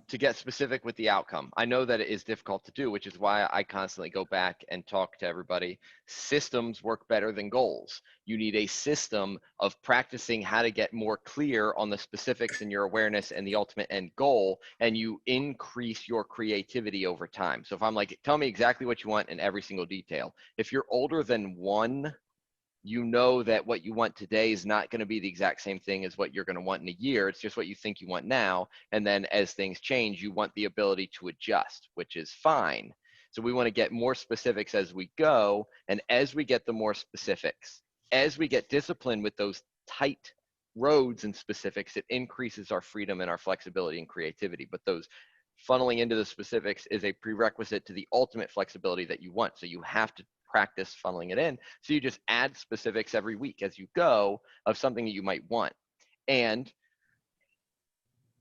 To get specific with the outcome. I know that it is difficult to do, which is why I constantly go back and talk to everybody. Systems work better than goals. You need a system of practicing how to get more clear on the specifics in your awareness and the ultimate end goal, and you increase your creativity over time. So if I'm like, tell me exactly what you want in every single detail. If you're older than 1, you know that what you want today is not going to be the exact same thing as what you're going to want in a year. It's just what you think you want now. And then as things change, you want the ability to adjust, which is fine. So we want to get more specifics as we go. And as we get the more specifics, as we get disciplined with those tight roads and specifics, it increases our freedom and our flexibility and creativity. But those funneling into the specifics is a prerequisite to the ultimate flexibility that you want. So you have to practice funneling it in. So you just add specifics every week as you go of something that you might want. And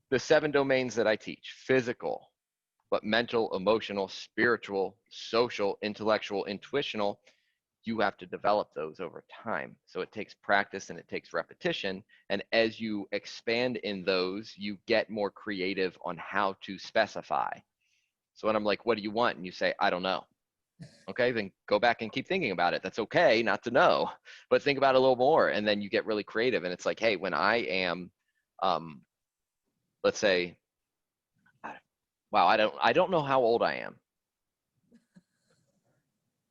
the 7 domains that I teach, physical, but mental, emotional, spiritual, social, intellectual, intuitional, you have to develop those over time. So it takes practice and it takes repetition. And as you expand in those, you get more creative on how to specify. So when I'm like, what do you want? And you say, I don't know. Okay, then go back and keep thinking about it. That's okay not to know, but think about it a little more. And then you get really creative. And it's like, hey, when I am, let's say, wow, I don't know how old I am.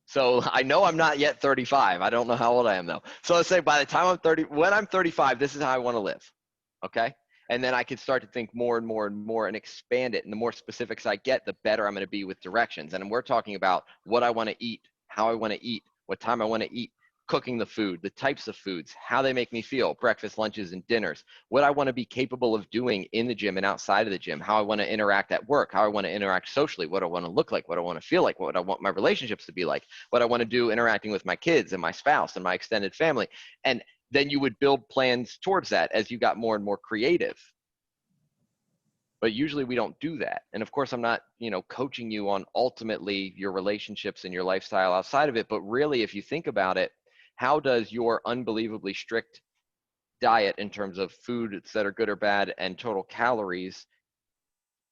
So I know I'm not yet 35. I don't know how old I am though. So let's say by the time I'm 30, when I'm 35, this is how I want to live. Okay. And then I can start to think more and more and more and expand it. And the more specifics I get, the better I'm going to be with directions. And we're talking about what I want to eat, how I want to eat, what time I want to eat, cooking the food, the types of foods, how they make me feel, breakfast, lunches, and dinners, what I want to be capable of doing in the gym and outside of the gym, how I want to interact at work, how I want to interact socially, what I want to look like, what I want to feel like, what I want my relationships to be like, what I want to do interacting with my kids and my spouse and my extended family. And then you would build plans towards that as you got more and more creative. But usually we don't do that. And of course, I'm not, coaching you on ultimately your relationships and your lifestyle outside of it. But really, if you think about it, how does your unbelievably strict diet in terms of foods that are good or bad and total calories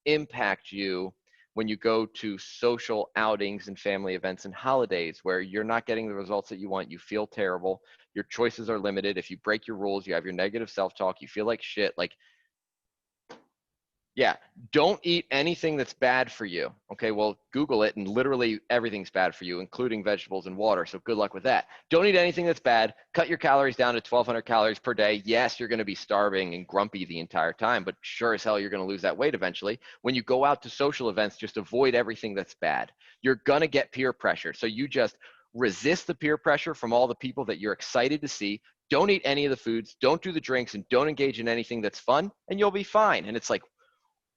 impact you when you go to social outings and family events and holidays where you're not getting the results that you want? You feel terrible. Your choices are limited. If you break your rules, you have your negative self-talk, you feel like shit. Yeah, don't eat anything that's bad for you. Okay, well, Google it, and literally everything's bad for you, including vegetables and water. So good luck with that. Don't eat anything that's bad. Cut your calories down to 1,200 calories per day. Yes, you're going to be starving and grumpy the entire time, but sure as hell, you're going to lose that weight eventually. When you go out to social events, just avoid everything that's bad. You're going to get peer pressure. So you just resist the peer pressure from all the people that you're excited to see. Don't eat any of the foods. Don't do the drinks, and don't engage in anything that's fun, and you'll be fine. And it's like,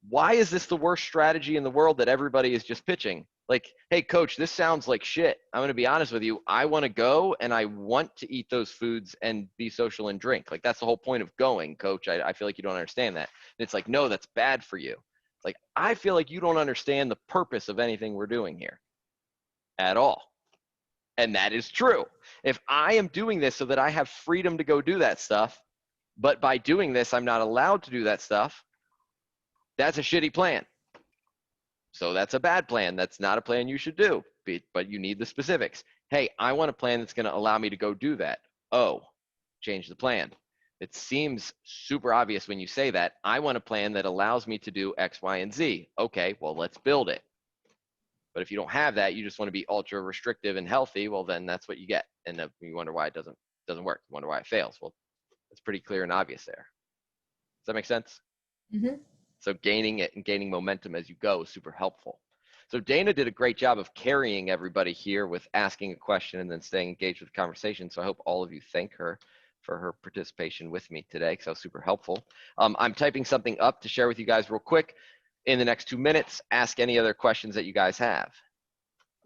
why is this the worst strategy in the world that everybody is just pitching? Like, hey, coach, this sounds like shit. I'm going to be honest with you. I want to go and I want to eat those foods and be social and drink. Like, that's the whole point of going, coach. I feel like you don't understand that. And it's like, no, that's bad for you. It's like, I feel like you don't understand the purpose of anything we're doing here at all. And that is true. If I am doing this so that I have freedom to go do that stuff, but by doing this, I'm not allowed to do that stuff, that's a shitty plan. So that's a bad plan. That's not a plan you should do, but you need the specifics. Hey, I want a plan that's going to allow me to go do that. Oh, change the plan. It seems super obvious when you say that. I want a plan that allows me to do X, Y, and Z. Okay, well, let's build it. But if you don't have that, you just want to be ultra restrictive and healthy, well, then that's what you get. And you wonder why it doesn't work. You wonder why it fails. Well, it's pretty clear and obvious there. Does that make sense? Mm-hmm. So gaining it and gaining momentum as you go is super helpful. So Dana did a great job of carrying everybody here with asking a question and then staying engaged with the conversation. So I hope all of you thank her for her participation with me today, because that was super helpful. I'm typing something up to share with you guys real quick. In the next 2 minutes, ask any other questions that you guys have.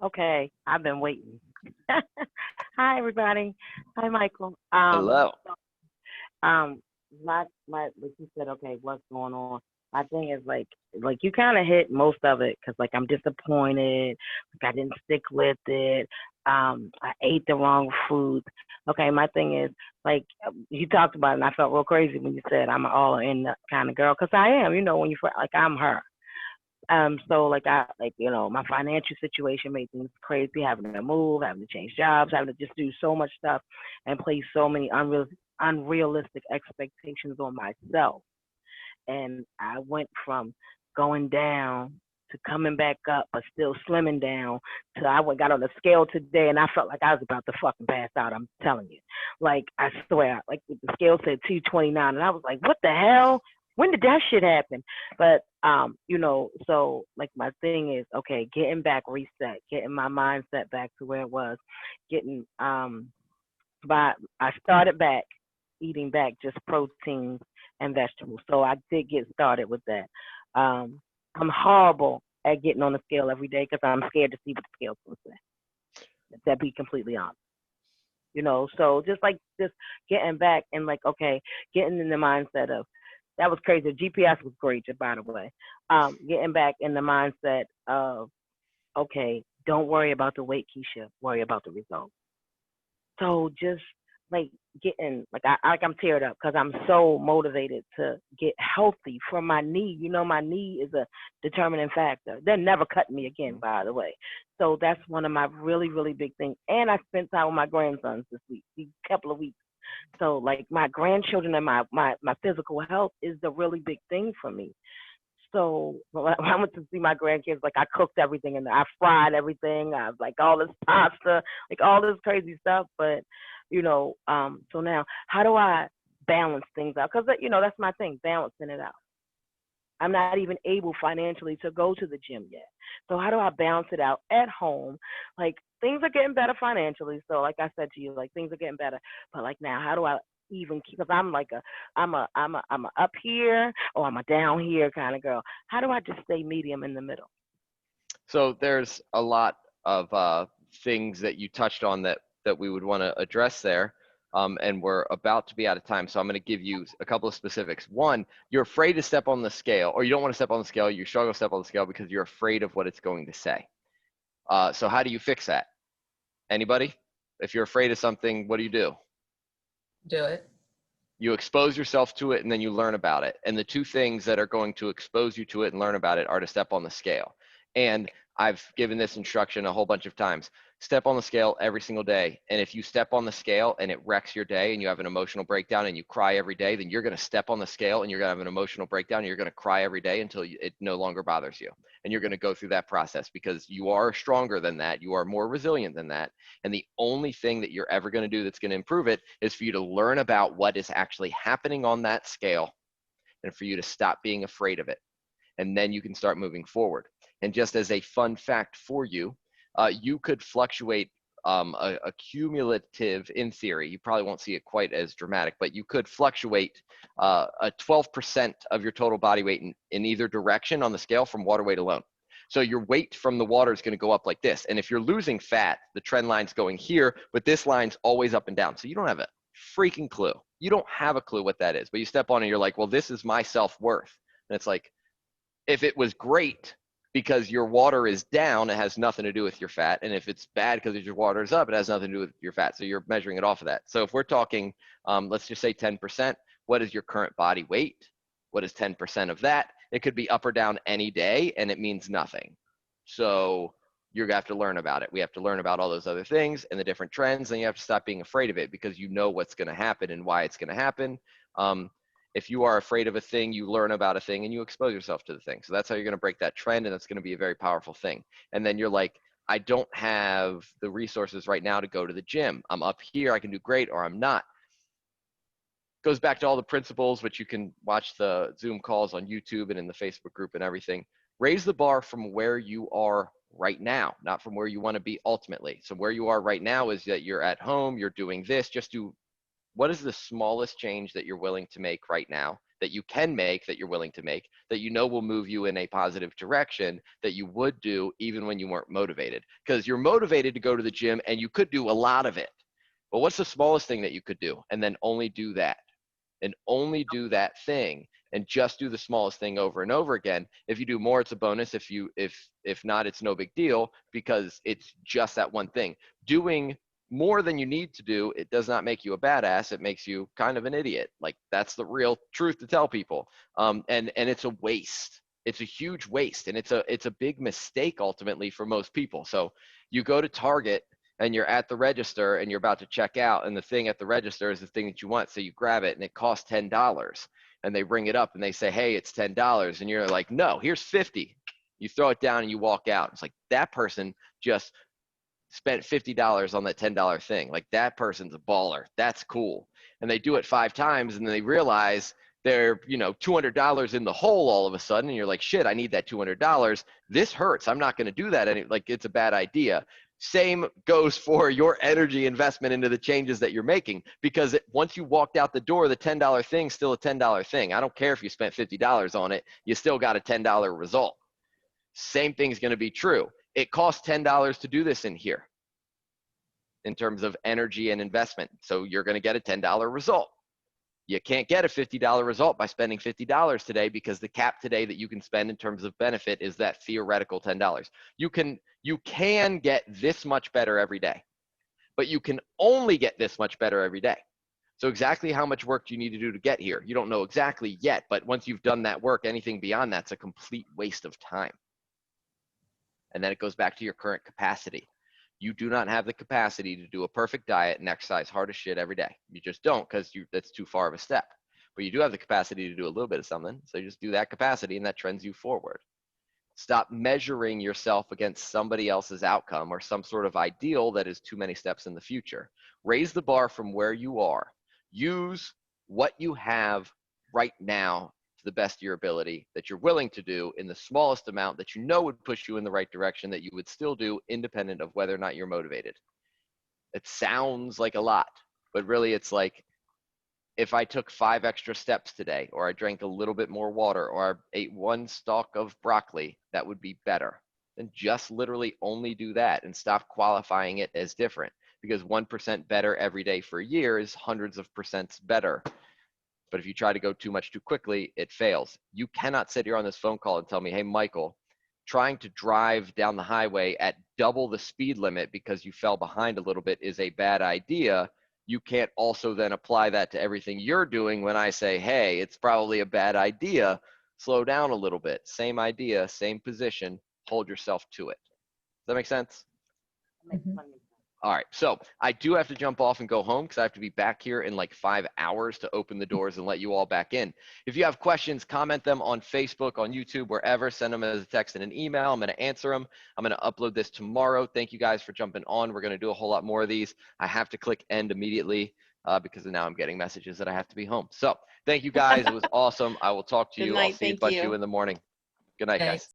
Okay, I've been waiting. Hi, everybody. Hi, Michael. Hello. Um, like you said, okay, what's going on? My thing is like you kind of hit most of it because like I'm disappointed. Like I didn't stick with it. I ate the wrong food. Okay, my thing is like you talked about it, and I felt real crazy when you said I'm an all in kind of girl because I am. You know, when you like I'm her. So like I like my financial situation made things crazy, having to move, having to change jobs, having to just do so much stuff, and place so many unrealistic expectations on myself. And I went from going down to coming back up, but still slimming down. To I went got on the scale today, and I felt like I was about to fucking pass out. I'm telling you, like I swear, like the scale said 229, and I was like, what the hell? When did that shit happen? But so like my thing is okay, getting back reset, getting my mindset back to where it was, getting but I started back eating back just proteins and vegetables. So I did get started with that. I'm horrible at getting on the scale every day because I'm scared to see what the scale's going to say. To be completely honest, So just getting back and like okay, getting in the mindset of that was crazy. The GPS was great, by the way. Getting back in the mindset of okay, don't worry about the weight, Keisha. Worry about the results. So just like getting I'm teared up because I'm so motivated to get healthy for my knee. My knee is a determining factor. They're never cutting me again, by the way. So that's one of my really, really big things. And I spent time with my grandsons this week, these couple of weeks. So like my grandchildren and my physical health is the really big thing for me. So when I went to see my grandkids, like I cooked everything and I fried everything. I like all this pasta, like all this crazy stuff. But so now how do I balance things out? Because that's my thing, balancing it out. I'm not even able financially to go to the gym yet. So how do I balance it out at home? Like things are getting better financially. So like I said to you, like things are getting better. But like now, how do I even keep? Because I'm a up here or I'm a down here kind of girl. How do I just stay medium in the middle? So there's a lot of things that you touched on that we would want to address there. And we're about to be out of time. So I'm going to give you a couple of specifics. One, you're afraid to step on the scale, or you don't want to step on the scale. You struggle to step on the scale because you're afraid of what it's going to say. So how do you fix that? Anybody? If you're afraid of something, what do? Do it. You expose yourself to it and then you learn about it. And the two things that are going to expose you to it and learn about it are to step on the scale. And I've given this instruction a whole bunch of times. Step on the scale every single day. And if you step on the scale and it wrecks your day and you have an emotional breakdown and you cry every day, then you're going to step on the scale and you're going to have an emotional breakdown and you're going to cry every day until it no longer bothers you. And you're going to go through that process because you are stronger than that. You are more resilient than that. And the only thing that you're ever going to do that's going to improve it is for you to learn about what is actually happening on that scale and for you to stop being afraid of it. And then you can start moving forward. And just as a fun fact for you, you could fluctuate a cumulative, in theory, you probably won't see it quite as dramatic, but you could fluctuate a 12% of your total body weight in either direction on the scale from water weight alone. So your weight from the water is going to go up like this. And if you're losing fat, the trend line's going here, but this line's always up and down. So you don't have a freaking clue. You don't have a clue what that is, but you step on it and you're like, well, this is my self-worth. And it's like, if it was great because your water is down, it has nothing to do with your fat. And if it's bad because your water is up, it has nothing to do with your fat. So you're measuring it off of that. So if we're talking, let's just say 10%, what is your current body weight? What is 10% of that? It could be up or down any day and it means nothing. So you're gonna have to learn about it. We have to learn about all those other things and the different trends, and you have to stop being afraid of it because you know what's gonna happen and why it's gonna happen. If you are afraid of a thing, you learn about a thing and you expose yourself to the thing. So that's how you're going to break that trend. And that's going to be a very powerful thing. And then you're like, I don't have the resources right now to go to the gym. I'm up here, I can do great, or I'm not. Goes back to all the principles, which you can watch the Zoom calls on YouTube and in the Facebook group and everything. Raise the bar from where you are right now, not from where you want to be ultimately. So where you are right now is that you're at home, you're doing this, just do what is the smallest change that you're willing to make right now that you can make, that you're willing to make, that you know will move you in a positive direction, that you would do even when you weren't motivated. Because you're motivated to go to the gym and you could do a lot of it. But what's the smallest thing that you could do? And then only do that. And only do that thing, and just do the smallest thing over and over again. If you do more, it's a bonus. If not, it's no big deal, because it's just that one thing. Doing more than you need to do, it does not make you a badass. It makes you kind of an idiot. Like, that's the real truth to tell people. And it's a waste. It's a huge waste, and it's a big mistake ultimately for most people. So you go to Target and you're at the register and you're about to check out, and the thing at the register is the thing that you want. So you grab it and it costs $10, and they bring it up and they say, hey, it's $10. And you're like, no, here's 50. You throw it down and you walk out. It's like, that person just spent $50 on that $10 thing. Like, that person's a baller. That's cool. And they do it 5 times, and then they realize they're, $200 in the hole all of a sudden. And you're like, shit, I need that $200. This hurts. I'm not going to do that. Like, it's a bad idea. Same goes for your energy investment into the changes that you're making, because once you walked out the door, the $10 thing's still a $10 thing. I don't care if you spent $50 on it, you still got a $10 result. Same thing's going to be true. It costs $10 to do this in here in terms of energy and investment. So you're going to get a $10 result. You can't get a $50 result by spending $50 today, because the cap today that you can spend in terms of benefit is that theoretical $10. You can get this much better every day, but you can only get this much better every day. So exactly how much work do you need to do to get here? You don't know exactly yet, but once you've done that work, anything beyond that's a complete waste of time. And then it goes back to your current capacity. You do not have the capacity to do a perfect diet and exercise hard as shit every day. You just don't, because that's too far of a step. But you do have the capacity to do a little bit of something. So you just do that capacity, and that trends you forward. Stop measuring yourself against somebody else's outcome or some sort of ideal that is too many steps in the future. Raise the bar from where you are. Use what you have right now to the best of your ability, that you're willing to do in the smallest amount that you know would push you in the right direction, that you would still do independent of whether or not you're motivated. It sounds like a lot, but really it's like, if I took 5 extra steps today, or I drank a little bit more water, or I ate 1 stalk of broccoli, that would be better. Then just literally only do that and stop qualifying it as different, because 1% better every day for a year is hundreds of percents better. But if you try to go too much too quickly, it fails. You cannot sit here on this phone call and tell me, hey, Michael, trying to drive down the highway at double the speed limit because you fell behind a little bit is a bad idea. You can't also then apply that to everything you're doing when I say, hey, it's probably a bad idea. Slow down a little bit. Same idea, same position. Hold yourself to it. Does that make sense? Mhm. All right, so I do have to jump off and go home, because I have to be back here in like 5 hours to open the doors and let you all back in. If you have questions, comment them on Facebook, on YouTube, wherever. Send them as a text and an email. I'm going to answer them. I'm going to upload this tomorrow. Thank you guys for jumping on. We're going to do a whole lot more of these. I have to click end immediately because now I'm getting messages that I have to be home. So thank you guys. It was awesome. I will talk to Good you. I'll night. see a Thank bunch of you. you in the morning. Good night, guys. Thanks.